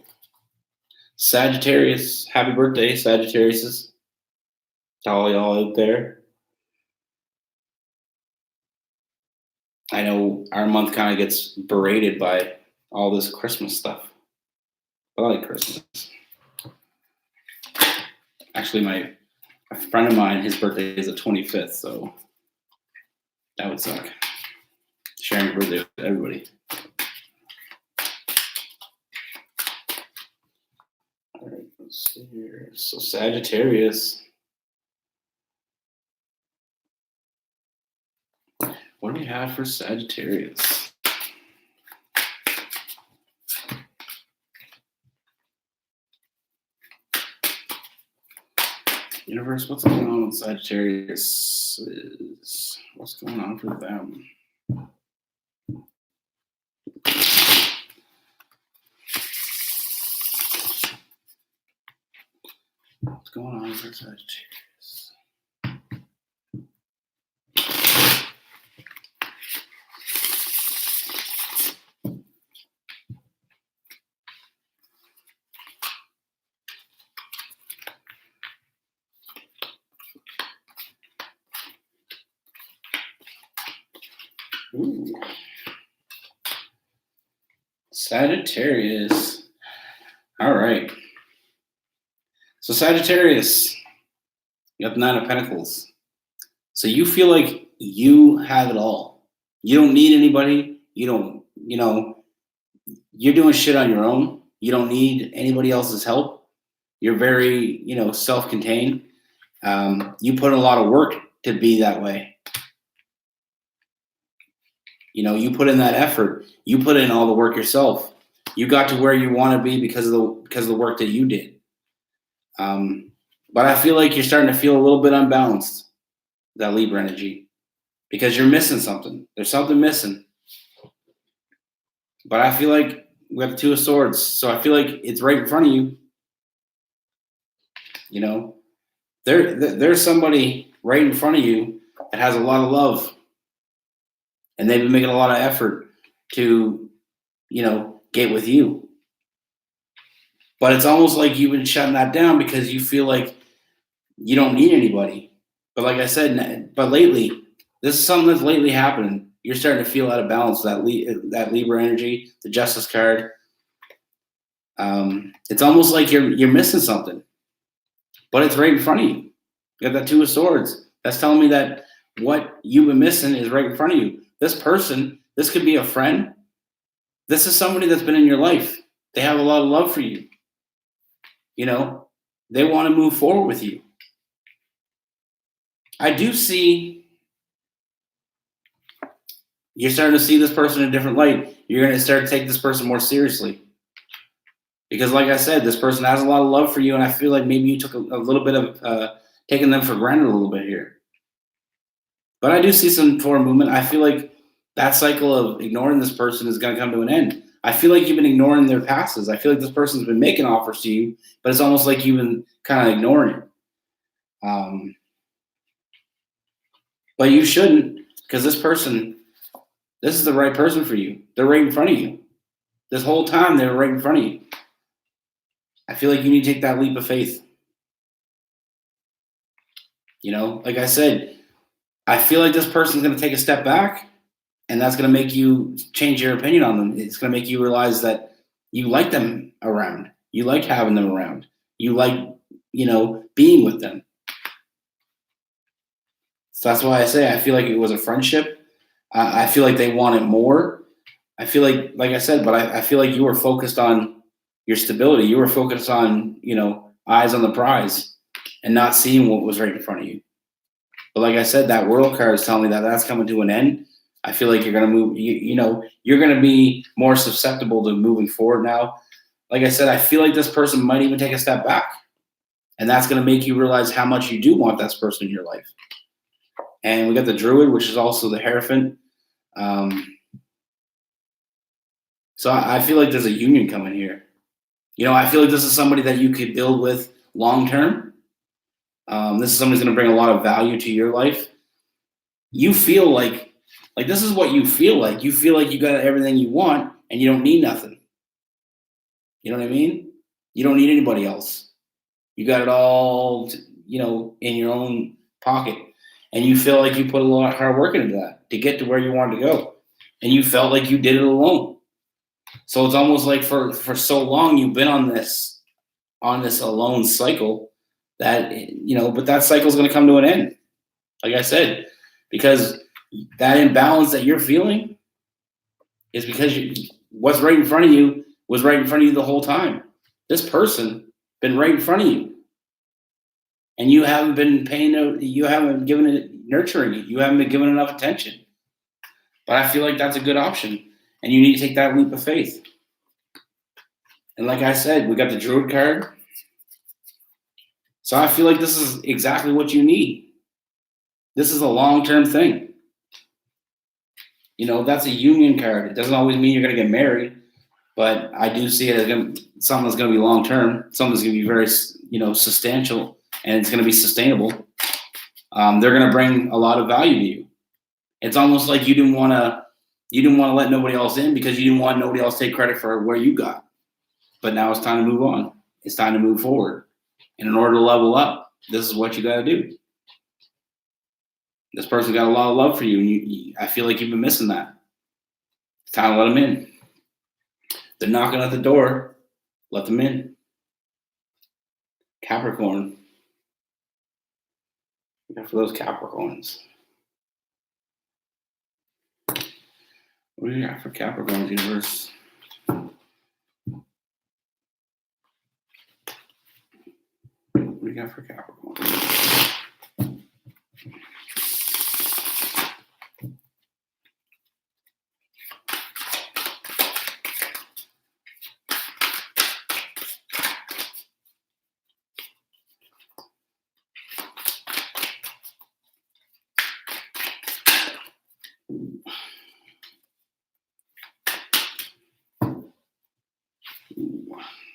Sagittarius, happy birthday, Sagittariuses. To all y'all out there. I know our month kind of gets berated by all this Christmas stuff. I like Christmas. Actually, a friend of mine, his birthday is the 25th, so that would suck. Sharing your birthday with everybody. All right, let's see here. So Sagittarius. What do we have for Sagittarius? Universe, what's going on with Sagittarius? What's going on for them? What's going on for Sagittarius? Ooh. Sagittarius. All right. So Sagittarius, you got the Nine of Pentacles. So you feel like you have it all. You don't need anybody. You don't, you're doing shit on your own. You don't need anybody else's help. You're very, self-contained. You put in a lot of work to be that way. You put in that effort. You put in all the work yourself. You got to where you want to be because of the work that you did. But I feel like you're starting to feel a little bit unbalanced, that Libra energy, because you're missing something. There's something missing. But I feel like we have the Two of Swords, so I feel like it's right in front of you. There's somebody right in front of you that has a lot of love, and they've been making a lot of effort to, get with you. But it's almost like you've been shutting that down because you feel like you don't need anybody. But like I said, lately, this is something that's lately happening. You're starting to feel out of balance, that Libra energy, the Justice card. It's almost like you're missing something, but it's right in front of you. You got that Two of Swords. That's telling me that what you've been missing is right in front of you. This person, this could be a friend. This is somebody that's been in your life. They have a lot of love for you. They want to move forward with you. I do see you're starting to see this person in a different light. You're going to start to take this person more seriously. Because like I said, this person has a lot of love for you, and I feel like maybe you took a little bit of taking them for granted a little bit here. But I do see some forward movement. I feel like that cycle of ignoring this person is going to come to an end. I feel like you've been ignoring their passes. I feel like this person's been making offers to you, but it's almost like you've been kind of ignoring it. But you shouldn't, because this is the right person for you. They're right in front of you. This whole time, they're right in front of you. I feel like you need to take that leap of faith. Like I said, I feel like this person's going to take a step back, and that's going to make you change your opinion on them. It's going to make you realize that you like them around. You like having them around. You like, being with them. So that's why I say I feel like it was a friendship. I feel like they wanted more. I feel like I said, but I feel like you were focused on your stability. You were focused on, eyes on the prize and not seeing what was right in front of you. But like I said, that World card is telling me that that's coming to an end. I feel like you're going to move, you're going to be more susceptible to moving forward now. Like I said, I feel like this person might even take a step back. And that's going to make you realize how much you do want this person in your life. And we got the Druid, which is also the Hierophant. So I feel like there's a union coming here. I feel like this is somebody that you could build with long term. This is somebody who's going to bring a lot of value to your life. You feel like this is what you feel like. You feel like you got everything you want and you don't need nothing. You know what I mean? You don't need anybody else. You got it all, in your own pocket. And you feel like you put a lot of hard work into that to get to where you wanted to go. And you felt like you did it alone. So it's almost like for so long you've been on this alone cycle that, but that cycle is going to come to an end. Like I said, because that imbalance that you're feeling is because what's right in front of you was right in front of you the whole time. This person been right in front of you. And you haven't been you haven't given it, nurturing it. You haven't been given enough attention. But I feel like that's a good option. And you need to take that leap of faith. And like I said, we got the Druid card. So I feel like this is exactly what you need. This is a long-term thing. That's a union card. It doesn't always mean you're going to get married. But I do see it as something that's going to be long-term. Something that's going to be very, substantial. And it's going to be sustainable. They're going to bring a lot of value to you. It's almost like you didn't want to let nobody else in because you didn't want nobody else to take credit for where you got. But now it's time to move on. It's time to move forward. And in order to level up, this is what you got to do. This person got a lot of love for you, and I feel like you've been missing that. It's time to let them in. They're knocking at the door. Let them in. Capricorn. For those Capricorns. What do you got for Capricorn, universe? What do you got for Capricorn?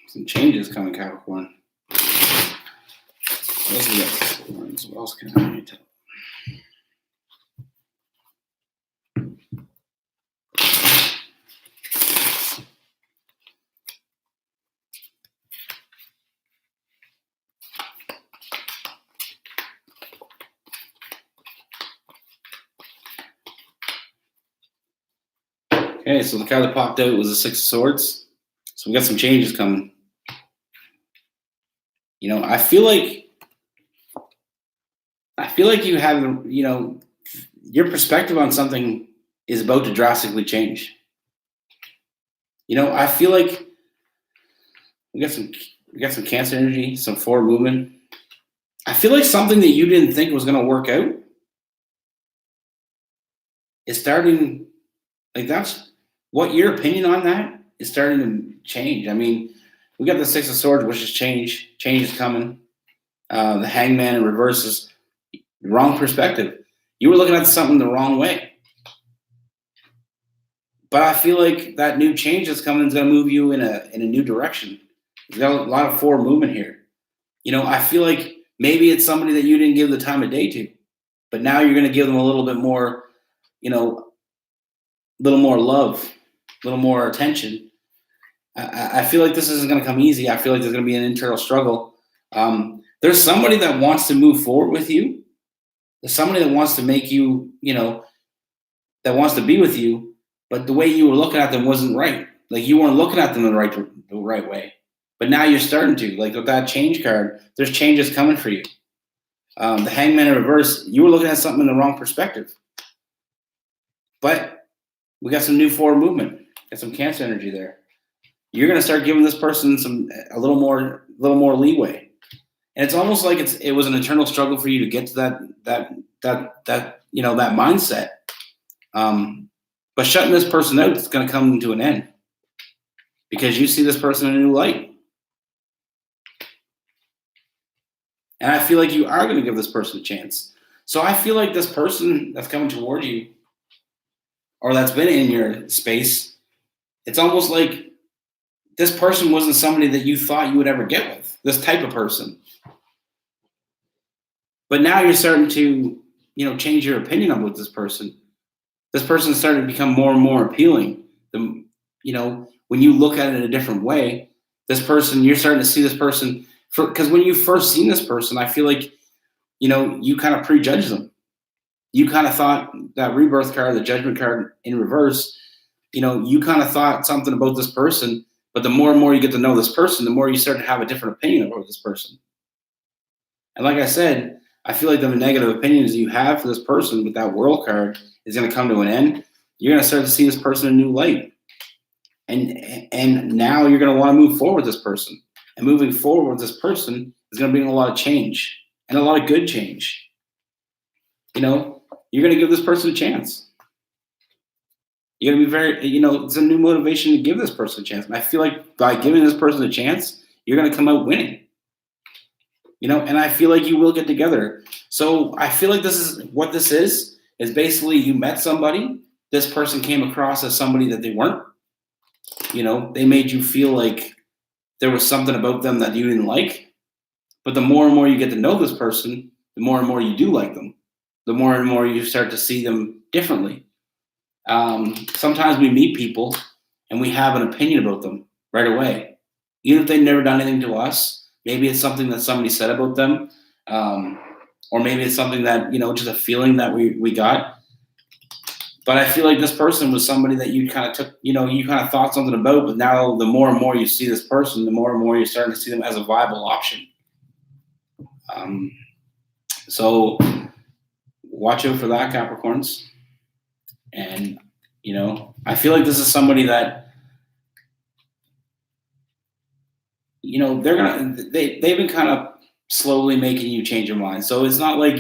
Some changes coming, Capricorn. What else we got? What else can I tell? Okay, so the card that popped out was the Six of Swords. So we got some changes coming. You know, I feel like you have, you know, your perspective on something is about to drastically change. You know, I feel like we got some Cancer energy, some forward movement. I feel like something that you didn't think was going to work out is starting, like that's what your opinion on that is starting to change. I mean, we got the Six of Swords, which is change. Change is coming. The Hangman in reverse is the wrong perspective. You were looking at something the wrong way. But I feel like that new change that's coming is going to move you in a new direction. There's got a lot of forward movement here. You know, I feel like maybe it's somebody that you didn't give the time of day to, but now you're going to give them a little bit more, you know, a little more love, a little more attention. I feel like this isn't going to come easy. I feel like there's going to be an internal struggle. There's somebody that wants to move forward with you. There's somebody that wants to make you, you know, that wants to be with you, but the way you were looking at them wasn't right. Like you weren't looking at them the right way. But now you're starting to. Like with that change card, there's changes coming for you. The Hangman in reverse, you were looking at something in the wrong perspective. But we got some new forward movement. Got some Cancer energy there. You're going to start giving this person a little more leeway, and it's almost like it was an internal struggle for you to get to that you know, that mindset. But shutting this person out is going to come to an end because you see this person in a new light, and I feel like you are going to give this person a chance. So I feel like this person that's coming toward you, or that's been in your space, it's almost like this person wasn't somebody that you thought you would ever get with, this type of person. But now you're starting to, you know, change your opinion about this person. This person's starting to become more and more appealing. You know, when you look at it in a different way, this person, you're starting to see this person, because when you first seen this person, I feel like, you know, you kind of prejudged them. You kind of thought that Rebirth card, the Judgment card in reverse, you know, you kind of thought something about this person. But the more and more you get to know this person, the more you start to have a different opinion about this person. And like I said, I feel like the negative opinions you have for this person with that World card is going to come to an end. You're going to start to see this person in a new light. And now you're going to want to move forward with this person. And moving forward with this person is going to bring a lot of change and a lot of good change. You know, you're going to give this person a chance. You're going to be very, you know, it's a new motivation to give this person a chance. And I feel like by giving this person a chance, you're going to come out winning. You know, and I feel like you will get together. So I feel like this is basically you met somebody. This person came across as somebody that they weren't. You know, they made you feel like there was something about them that you didn't like. But the more and more you get to know this person, the more and more you do like them. The more and more you start to see them differently. Sometimes we meet people and we have an opinion about them right away. Even if they've never done anything to us, maybe it's something that somebody said about them, or maybe it's something that, you know, just a feeling that we got. But I feel like this person was somebody that you kind of took, you know, you kind of thought something about, but now the more and more you see this person, the more and more you're starting to see them as a viable option. So watch out for that, Capricorns. And, I feel like this is somebody that, they've been kind of slowly making you change your mind. So it's not like,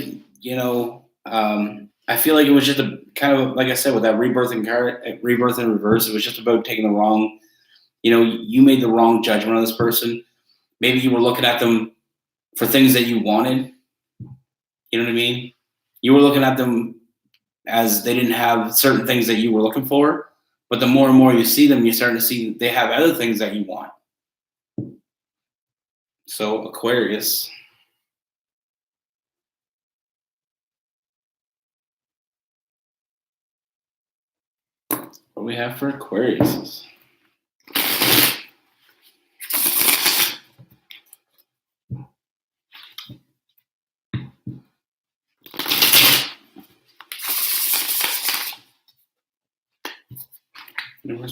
I feel like it was just a kind of, like I said, with that rebirth in reverse, it was just about taking the wrong, you made the wrong judgment on this person. Maybe you were looking at them for things that you wanted. You know what I mean? You were looking at them as they didn't have certain things that you were looking for. But the more and more you see them, you're starting to see they have other things that you want. So Aquarius. What do we have for Aquarius?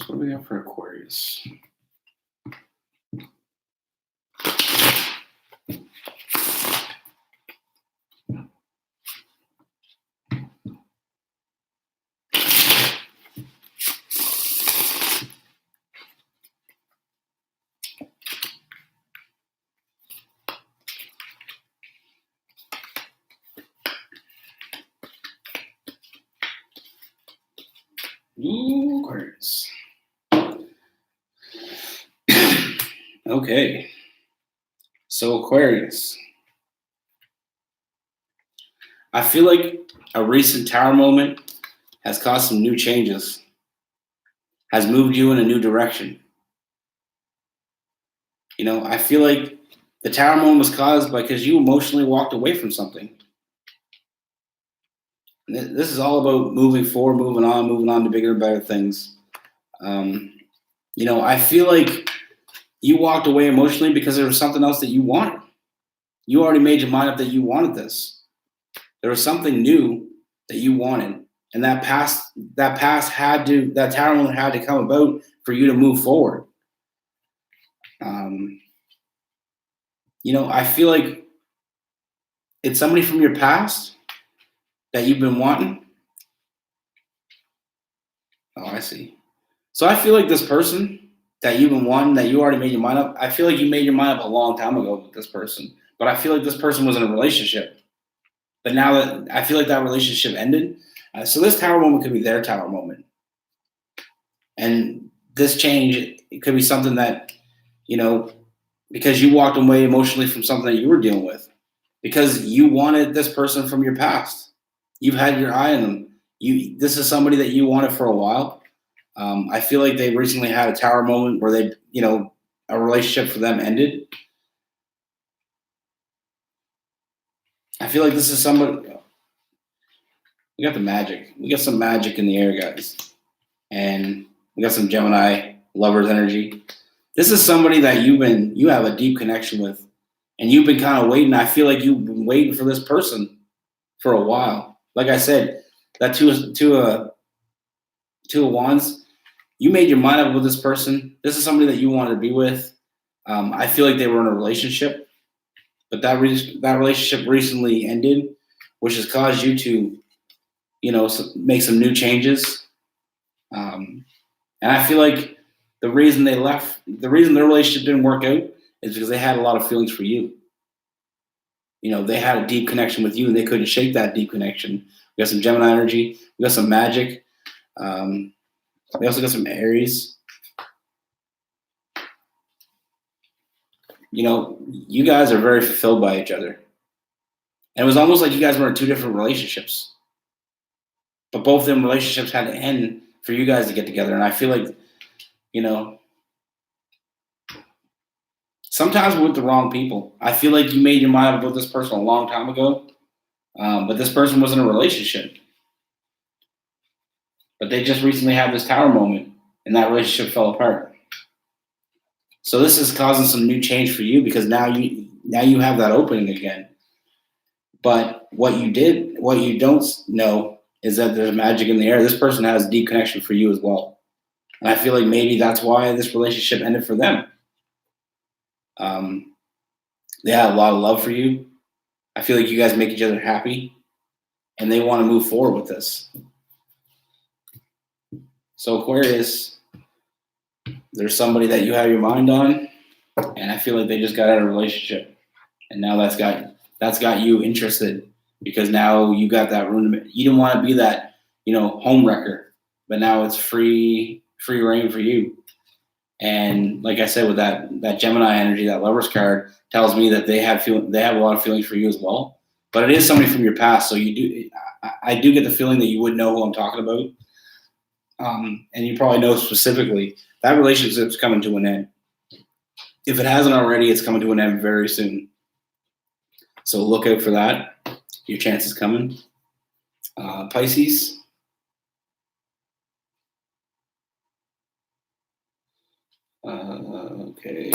What do we have for Aquarius? Ooh, Aquarius. Okay. So Aquarius. I feel like a recent tower moment has caused some new changes, has moved you in a new direction. I feel like the tower moment was caused because you emotionally walked away from something. This is all about moving forward, moving on to bigger and better things. I feel like you walked away emotionally because there was something else that you wanted. You already made your mind up that you wanted this. There was something new that you wanted, and that tower moment had to come about for you to move forward. I feel like it's somebody from your past that you've been wanting. Oh, I see. So I feel like this person that you've been wanting, that you already made your mind up, I feel like you made your mind up a long time ago with this person. But I feel like this person was in a relationship. But now that I feel like that relationship ended, so this tower moment could be their tower moment. And this change, it could be something that, because you walked away emotionally from something that you were dealing with. Because you wanted this person from your past. You've had your eye on them. This is somebody that you wanted for a while. I feel like they recently had a tower moment where they, a relationship for them ended. I feel like this is somebody. We got the magic. We got some magic in the air, guys. And we got some Gemini lovers energy. This is somebody that you have a deep connection with. And you've been kind of waiting. I feel like you've been waiting for this person for a while. Like I said, that two of wands, you made your mind up with this person. This is somebody that you wanted to be with. I feel like they were in a relationship, but that relationship recently ended, which has caused you to, make some new changes. And I feel like the reason they left, the reason their relationship didn't work out is because they had a lot of feelings for you. They had a deep connection with you and they couldn't shake that deep connection. We got some Gemini energy. We got some magic. We also got some Aries. You guys are very fulfilled by each other. And it was almost like you guys were in two different relationships. But both of them relationships had to end for you guys to get together. And I feel like, sometimes we're with the wrong people. I feel like you made your mind up with this person a long time ago. But this person was in a relationship. But they just recently had this tower moment and that relationship fell apart. So this is causing some new change for you because now you have that opening again. But what you don't know is that there's magic in the air. This person has a deep connection for you as well. And I feel like maybe that's why this relationship ended for them. They had a lot of love for you. I feel like you guys make each other happy, and they want to move forward with this. So Aquarius, there's somebody that you have your mind on, and I feel like they just got out of a relationship, and now that's got you interested, because now you got that room. You didn't want to be that, home wrecker, but now it's free reign for you. And like I said, with that Gemini energy, that Lovers card tells me that they have a lot of feelings for you as well. But it is somebody from your past, so I do get the feeling that you would know who I'm talking about, and you probably know specifically that relationship's coming to an end. If it hasn't already, it's coming to an end very soon. So look out for that. Your chance is coming. Pisces. Okay.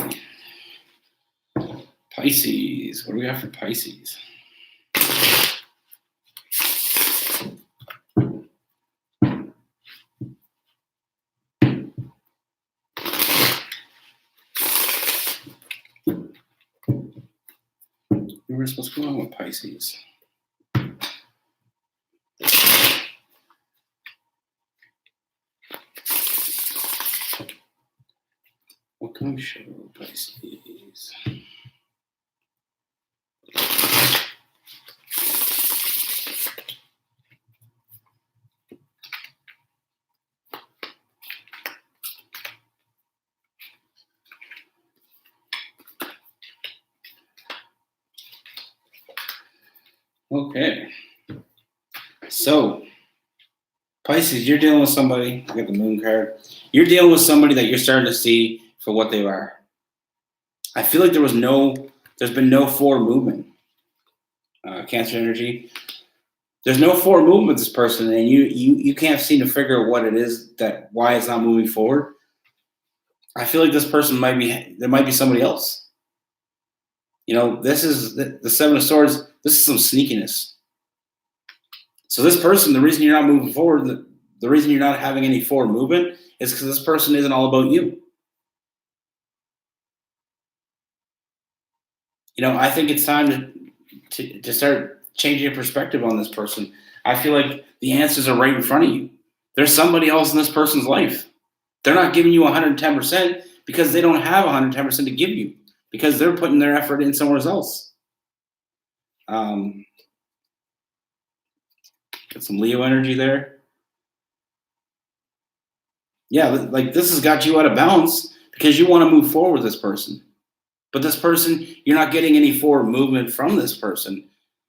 Pisces. What do we got for Pisces? What's going on with Pisces? What can we show Pisces? Okay. So, Pisces, you're dealing with somebody. I got the Moon card. You're dealing with somebody that you're starting to see for what they are. I feel like there's been no forward movement. Cancer energy. There's no forward movement with this person, and you can't seem to figure out what it is, why it's not moving forward. I feel like this person might be somebody else. This is the Seven of Swords. This is some sneakiness. So this person, the reason you're not moving forward, the reason you're not having any forward movement is because this person isn't all about you. I think it's time to start changing your perspective on this person. I feel like the answers are right in front of you. There's somebody else in this person's life. They're not giving you 110% because they don't have 110% to give you, because they're putting their effort in somewhere else. Got some Leo energy there. Yeah, like this has got you out of balance because you want to move forward with this person. But this person, you're not getting any forward movement from this person.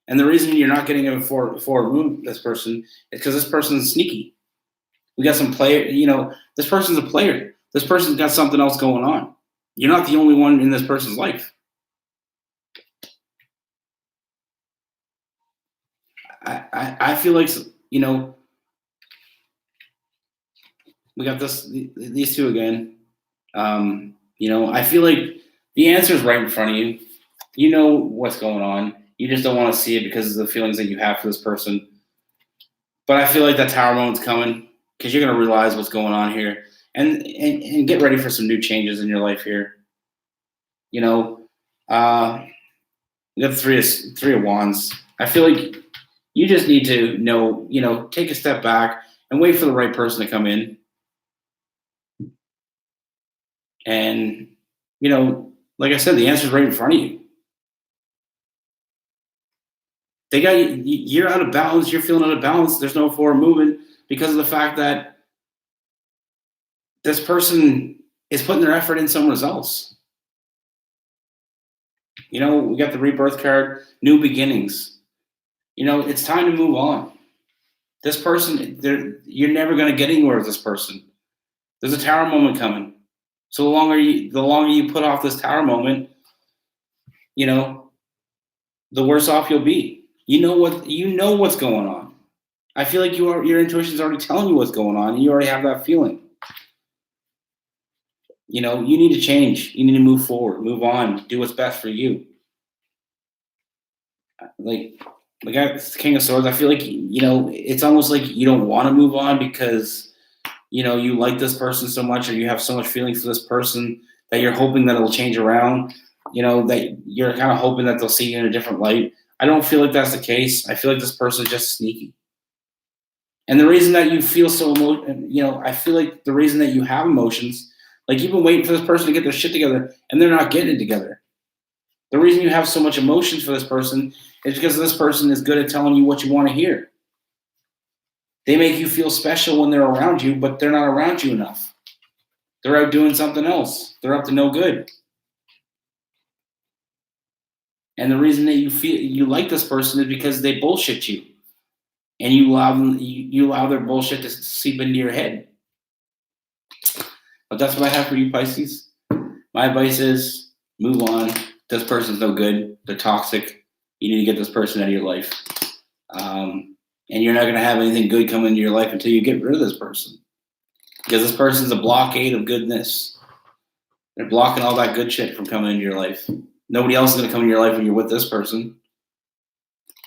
And the reason you're not getting any forward movement with this person is because this person is sneaky. We got some player, this person's a player. This person's got something else going on. You're not the only one in this person's life. I feel like, we got these two again. I feel like the answer is right in front of you. You know what's going on. You just don't want to see it because of the feelings that you have for this person. But I feel like that Tower moment's coming because you're going to realize what's going on here and get ready for some new changes in your life here. We got the three of Wands. I feel like you just need to know, take a step back and wait for the right person to come in. And, like I said, the answer is right in front of you. They got you're out of balance. You're feeling out of balance. There's no forward movement because of the fact that this person is putting their effort in somewhere else. We got the Rebirth card, new beginnings. It's time to move on. This person, you're never going to get anywhere with this person. There's a Tower moment coming. So the longer you put off this Tower moment, the worse off you'll be. You know what's going on. I feel like your intuition's already telling you what's going on, and you already have that feeling. You need to change. You need to move forward, move on, do what's best for you. Like King of Swords, I feel like it's almost like you don't want to move on because you like this person so much, or you have so much feelings for this person that you're hoping that it'll change around. That you're kind of hoping that they'll see you in a different light. I don't feel like that's the case. I feel like this person is just sneaky. And the reason that you feel so I feel like the reason that you have emotions, like you've been waiting for this person to get their shit together and they're not getting it together. The reason you have so much emotions for this person is because this person is good at telling you what you want to hear. They make you feel special when they're around you, but they're not around you enough. They're out doing something else. They're up to no good. And the reason that you feel you like this person is because they bullshit you. And you allow their bullshit to seep into your head. But that's what I have for you, Pisces. My advice is move on. This person's no good. They're toxic. You need to get this person out of your life. And you're not going to have anything good come into your life until you get rid of this person. Because this person's a blockade of goodness. They're blocking all that good shit from coming into your life. Nobody else is going to come into your life when you're with this person.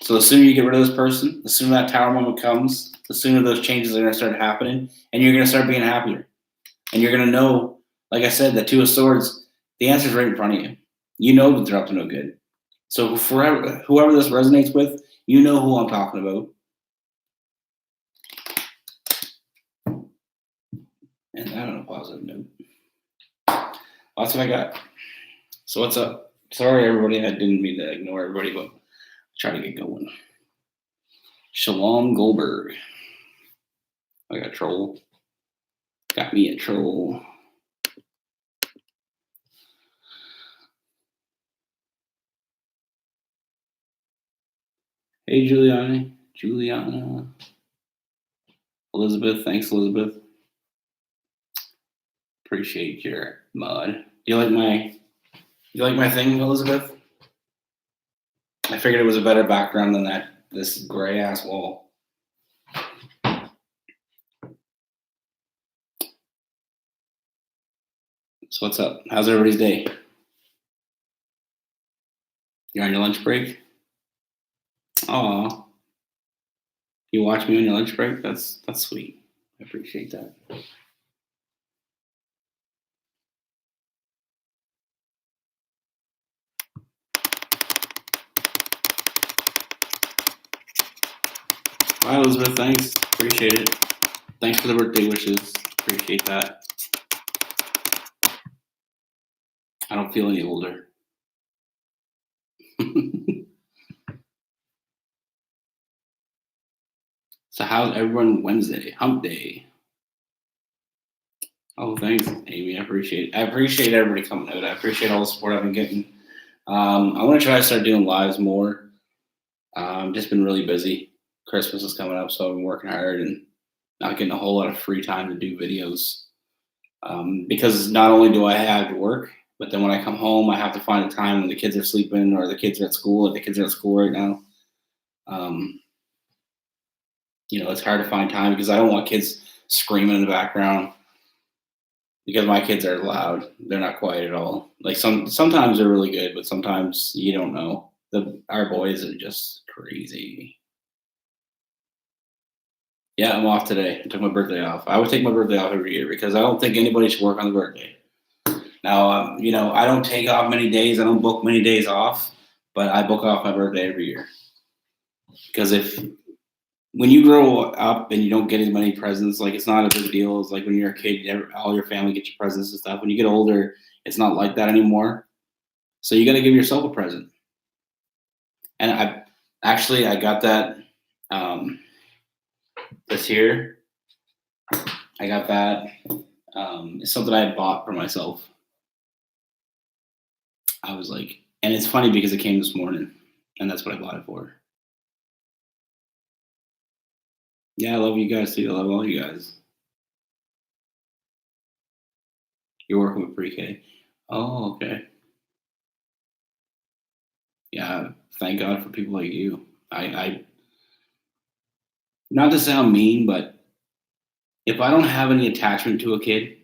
So the sooner you get rid of this person, the sooner that tower moment comes, the sooner those changes are going to start happening, and you're going to start being happier. And you're going to know, like I said, the Two of Swords, the answer's right in front of you. You know that they're up to no good. So whoever this resonates with, you know who I'm talking about. And that on a positive note. That's what I got. So what's up? Sorry, everybody. I didn't mean to ignore everybody, but try to get going. Shalom Goldberg. I got a troll. Got me a troll. Hey, Juliana. Elizabeth. Thanks, Elizabeth. Appreciate your mod. You like my thing, Elizabeth? I figured it was a better background than this gray ass wall. So what's up? How's everybody's day? You're on your lunch break? Aw. You watch me on your lunch break? That's sweet. I appreciate that. Bye, Elizabeth. Thanks. Appreciate it. Thanks for the birthday wishes. Appreciate that. I don't feel any older. So how's everyone Wednesday? Hump day. Oh, thanks, Amy. I appreciate it. I appreciate everybody coming out. I appreciate all the support I've been getting. I want to try to start doing lives more. Just been really busy. Christmas is coming up, so I've been working hard and not getting a whole lot of free time to do videos. Because not only do I have to work, but then when I come home, I have to find a time when the kids are sleeping or the kids are at school. Like the kids are at school right now. It's hard to find time because I don't want kids screaming in the background because my kids are loud. They're not quiet at all. Like sometimes they're really good, but sometimes you don't know. Our boys are just crazy. Yeah, I'm off today. I took my birthday off. I would take my birthday off every year because I don't think anybody should work on the birthday. Now, I don't take off many days. I don't book many days off, but I book off my birthday every year. Because when you grow up and you don't get as many presents, like it's not a big deal. It's like when you're a kid, all your family gets you presents and stuff. When you get older, it's not like that anymore. So you got to give yourself a present. And I got that this year. I got that. It's something I had bought for myself. I was like, and it's funny because it came this morning, and that's what I bought it for. Yeah, I love you guys too. I love all you guys. You're working with pre-K. Oh, okay. Yeah, thank God for people like you. I not to sound mean, but if I don't have any attachment to a kid,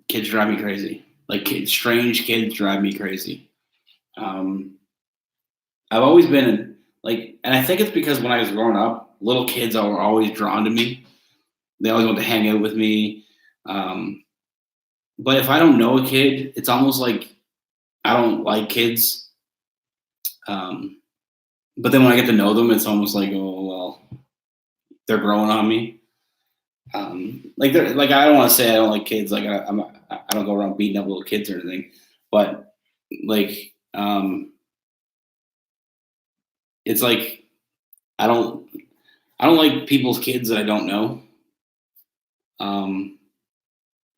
kids drive me crazy. Like strange kids drive me crazy. I've always been like, and I think it's because when I was growing up, little kids were always drawn to me. They always want to hang out with me. But if I don't know a kid, it's almost like I don't like kids. But then when I get to know them, it's almost like, oh well, they're growing on me. Like I don't want to say I don't like kids. Like I don't go around beating up little kids or anything. But like it's like I don't like people's kids that I don't know.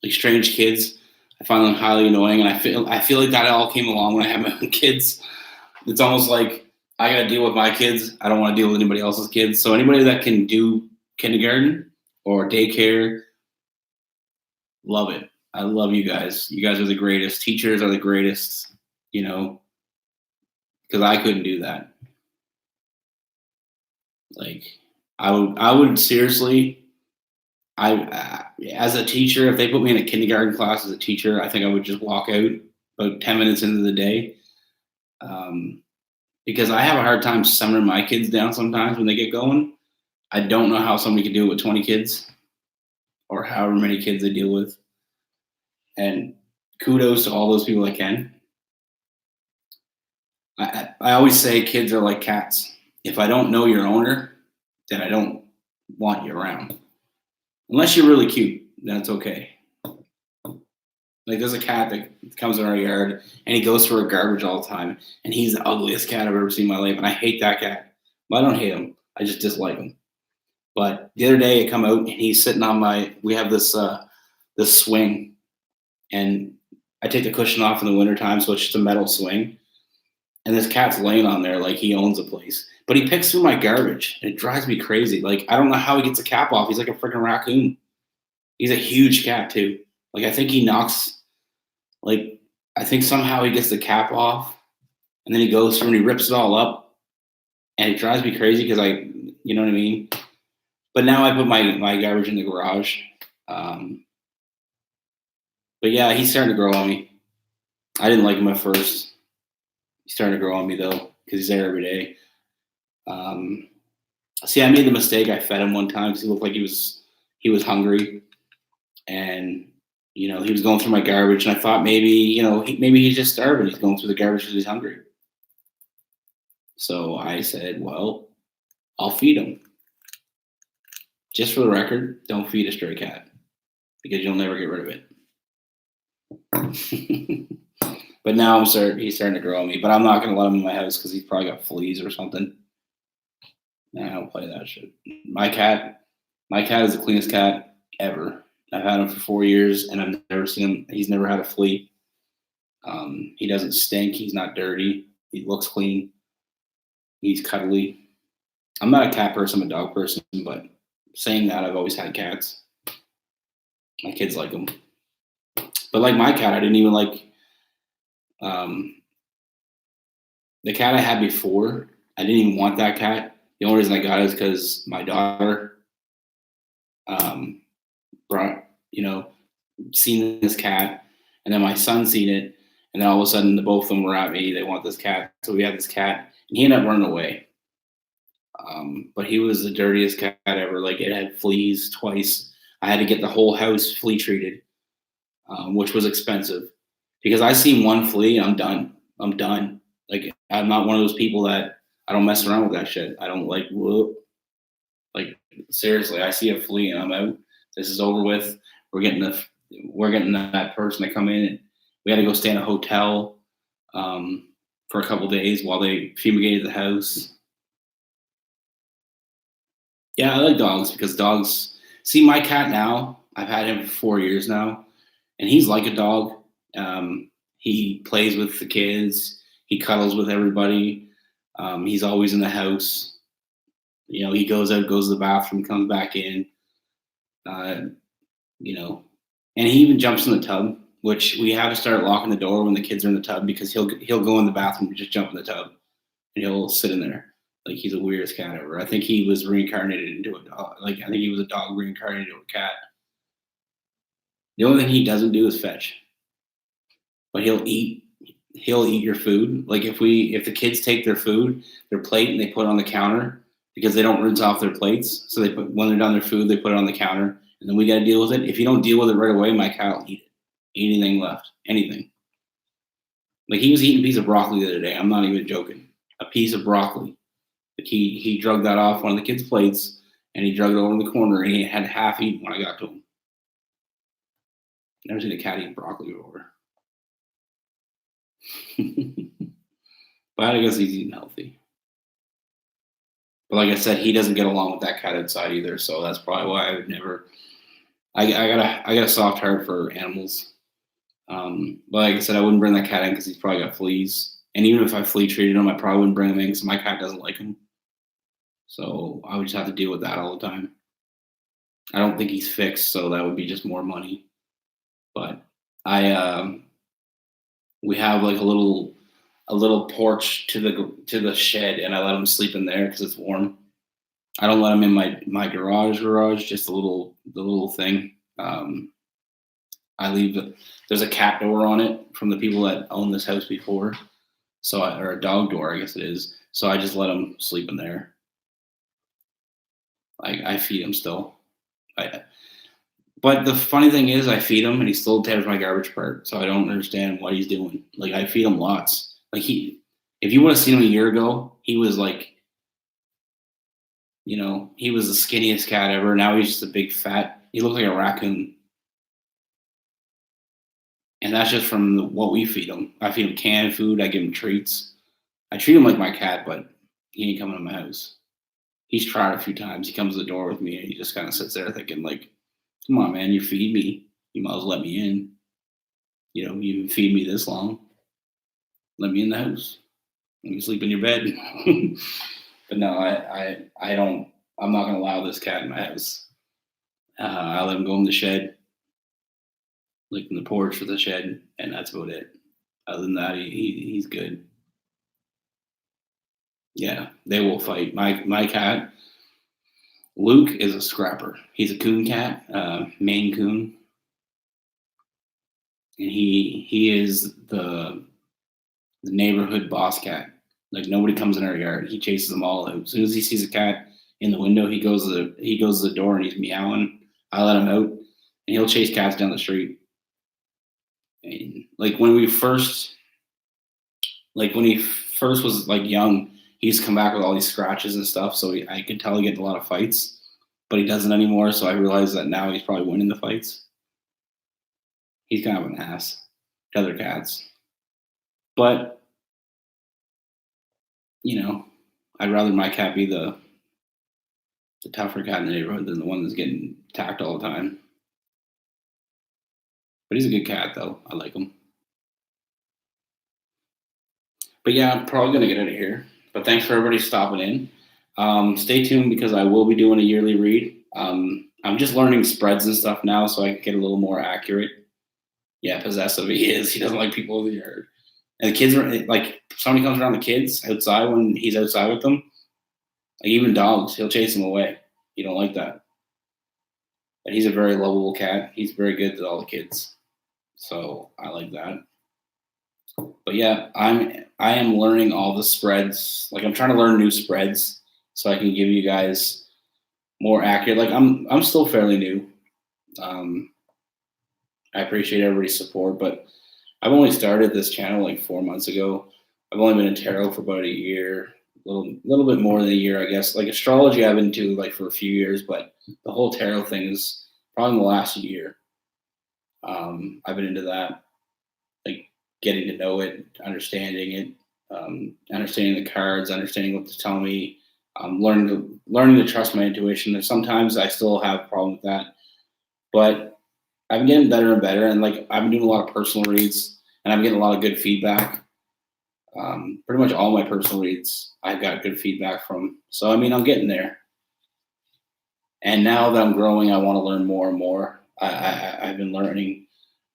Like strange kids, I find them highly annoying, and I feel like that all came along when I had my own kids. It's almost like I got to deal with my kids. I don't want to deal with anybody else's kids. So anybody that can do kindergarten or daycare, love it. I love you guys. You guys are the greatest. Teachers are the greatest. Because I couldn't do that. Like I would seriously. As a teacher, if they put me in a kindergarten class as a teacher, I think I would just walk out about 10 minutes into the day. Because I have a hard time simmering my kids down sometimes when they get going. I don't know how somebody can do it with 20 kids or however many kids they deal with. And kudos to all those people that can. I always say kids are like cats. If I don't know your owner, then I don't want you around. Unless you're really cute, then it's okay. Like there's a cat that comes in our yard and he goes through our garbage all the time, and he's the ugliest cat I've ever seen in my life, and I hate that cat. But I don't hate him. I just dislike him. But the other day I come out and he's sitting on we have this swing, and I take the cushion off in the wintertime, so it's just a metal swing. And this cat's laying on there like he owns the place. But he picks through my garbage, and it drives me crazy. Like, I don't know how he gets the cap off. He's like a freaking raccoon. He's a huge cat, too. Like, I think he knocks, I think somehow he gets the cap off, and then he goes through and he rips it all up. And it drives me crazy because you know what I mean? But now I put my garbage in the garage. But yeah, he's starting to grow on me. I didn't like him at first. He's starting to grow on me, though, because he's there every day. See, I made the mistake. I fed him one time because he looked like he was hungry, and he was going through my garbage, and I thought maybe maybe he's just starving. He's going through the garbage because he's hungry. So I said, well, I'll feed him. Just for the record, don't feed a stray cat because you'll never get rid of it. But now he's starting to grow on me. But I'm not going to let him in my house because he's probably got fleas or something. Nah, I don't play that shit. My cat is the cleanest cat ever. I've had him for 4 years, and I've never seen him. He's never had a flea. He doesn't stink. He's not dirty. He looks clean. He's cuddly. I'm not a cat person. I'm a dog person. But saying that, I've always had cats. My kids like them. But like my cat, I didn't even like. The cat I had before, I didn't even want that cat. The only reason I got it is because my daughter brought, seen this cat, and then my son seen it, and then all of a sudden the both of them were at me. They want this cat, so we had this cat, and he ended up running away. But he was the dirtiest cat ever. Like, it had fleas twice. I had to get the whole house flea treated, which was expensive. Because I seen one flea, I'm done. I'm done. Like, I'm not one of those people that I don't mess around with that shit. I don't like, whoop. Like, seriously, I see a flea and I'm out. This is over with. We're getting that person to come in. And we had to go stay in a hotel for a couple days while they fumigated the house. Yeah, I like dogs because dogs. See, my cat now, I've had him for 4 years now, and he's like a dog. He plays with the kids. He cuddles with everybody. He's always in the house. He goes out, goes to the bathroom, comes back in. And he even jumps in the tub, which we have to start locking the door when the kids are in the tub because he'll go in the bathroom and just jump in the tub, and he'll sit in there. Like, he's the weirdest cat ever. I think he was reincarnated into a dog. Like, I think he was a dog reincarnated into a cat. The only thing he doesn't do is fetch. But he'll eat your food. Like, if the kids take their plate, and they put it on the counter because they don't rinse off their plates. So when they're done their food, they put it on the counter, and then we got to deal with it. If you don't deal with it right away, my cat will eat it. Anything left. Anything. Like, he was eating a piece of broccoli the other day. I'm not even joking. piece of broccoli. Like he drugged that off one of the kids' plates, and he drugged it over in the corner, and he had half eaten when I got to him. Never seen a cat eat broccoli before. But I guess he's eating healthy. But like I said, he doesn't get along with that cat outside either, so that's probably why I would never. I got a soft heart for animals. But like I said, I wouldn't bring that cat in because he's probably got fleas. And even if I flea treated him, I probably wouldn't bring him in because my cat doesn't like him. So I would just have to deal with that all the time. I don't think he's fixed, so that would be just more money. But we have like a little porch to the shed, and I let him sleep in there because it's warm. I don't let him in my garage, just the little thing. I leave there's a cat door on it from the people that owned this house before, or a dog door, I guess it is. So I just let him sleep in there. I feed him still. But the funny thing is, I feed him and he still tears my garbage apart. So I don't understand what he's doing. Like I feed him lots. Like if you would have seen him a year ago, he was like, he was the skinniest cat ever. Now he's just a big fat. He looks like a raccoon. And that's just from what we feed him. I feed him canned food. I give him treats. I treat him like my cat, but he ain't coming to my house. He's tried a few times. He comes to the door with me and he just kind of sits there thinking like, come on, man, you feed me. You might as well let me in. You feed me this long. Let me in the house. Let me sleep in your bed. But no, I don't. I'm not going to allow this cat in my house. I let him go in the shed, like in the porch for the shed, and that's about it. Other than that, he's good. Yeah, they will fight. My cat, Luke, is a scrapper. He's a coon cat, Maine Coon, and he is the neighborhood boss cat. Like nobody comes in our yard. He chases them all out. As soon as he sees a cat in the window, he goes to the door and he's meowing. I let him out, and he'll chase cats down the street. And like when he first was like young, he used to come back with all these scratches and stuff. So I could tell he get in a lot of fights, but he doesn't anymore. So I realized that now he's probably winning the fights. He's kind of an ass to other cats, but I'd rather my cat be the tougher cat in the neighborhood than the one that's getting attacked all the time. But he's a good cat, though. I like him. But yeah, I'm probably going to get out of here. But thanks for everybody stopping in. Stay tuned because I will be doing a yearly read. I'm just learning spreads and stuff now so I can get a little more accurate. Yeah, possessive he is. He doesn't like people in the yard. And the kids are like, somebody comes around the kids outside when he's outside with them. Like even dogs, he'll chase them away. You don't like that. But he's a very lovable cat. He's very good to all the kids. So I like that. But yeah, I am learning all the spreads. Like I'm trying to learn new spreads so I can give you guys more accurate. Like I'm still fairly new. I appreciate everybody's support, but I've only started this channel like 4 months ago. I've only been in tarot for about a year, a little bit more than a year, I guess. Like astrology, I've been into like for a few years, but the whole tarot thing is probably in the last year. I've been into that, like getting to know it, understanding it, understanding the cards, understanding what to tell me, learning to trust my intuition. And sometimes I still have a problem with that, but I've been getting better and better. And like I've been doing a lot of personal reads, and I'm getting a lot of good feedback. Pretty much all my personal reads, I've got good feedback from. So I mean, I'm getting there. And now that I'm growing, I want to learn more and more. I've been learning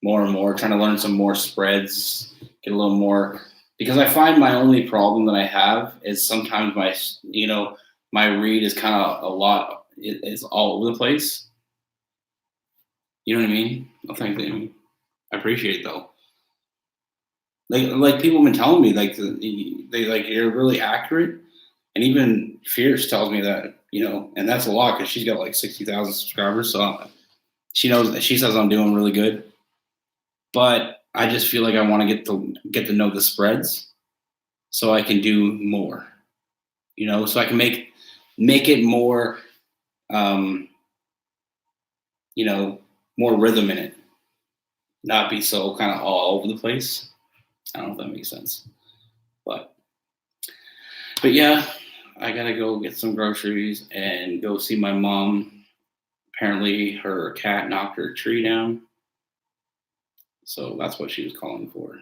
more and more, trying to learn some more spreads, get a little more, because I find my only problem that I have is sometimes my read is kind of a lot, it's all over the place. You know what I mean? Well, thank you. I appreciate it though. Like people have been telling me like they like you're really accurate, and even Fierce tells me that, and that's a lot because she's got like 60,000 subscribers, so she knows that. She says I'm doing really good, but I just feel like I want to get to know the spreads. so I can do more, so I can make it more, more rhythm in it, not be so kind of all over the place. I don't know if that makes sense, but yeah, I gotta go get some groceries and go see my mom. Apparently, her cat knocked her tree down, so that's what she was calling for.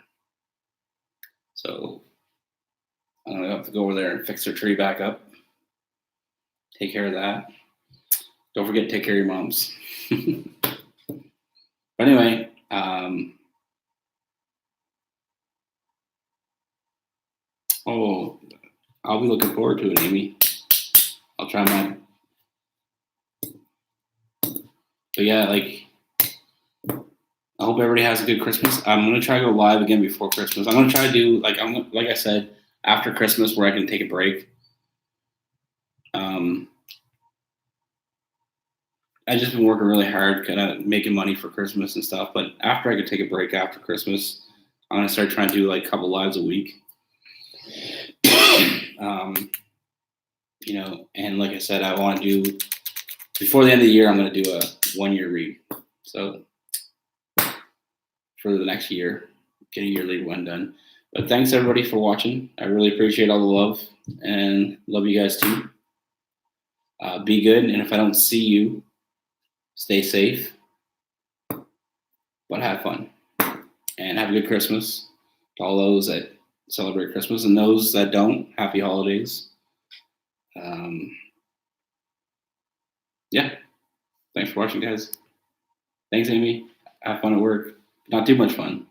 So I'm gonna have to go over there and fix her tree back up. Take care of that. Don't forget to take care of your moms. But anyway, I'll be looking forward to it, Amy. I'll try my. But yeah, I hope everybody has a good Christmas. I'm gonna try to go live again before Christmas. I'm gonna try to do like I said, after Christmas, where I can take a break. I've just been working really hard, kind of making money for Christmas and stuff. But after I could take a break after Christmas, I'm gonna start trying to do like a couple lives a week. And like I said, I want to do before the end of the year. I'm gonna do a 1 year read. So for the next year, get a yearly one done. But thanks everybody for watching. I really appreciate all the love and love you guys too. Be good, and if I don't see you, stay safe, but have fun and have a good Christmas to all those that celebrate Christmas, and those that don't, happy holidays. Yeah, thanks for watching, guys. Thanks, Amy. Have fun at work. Not too much fun.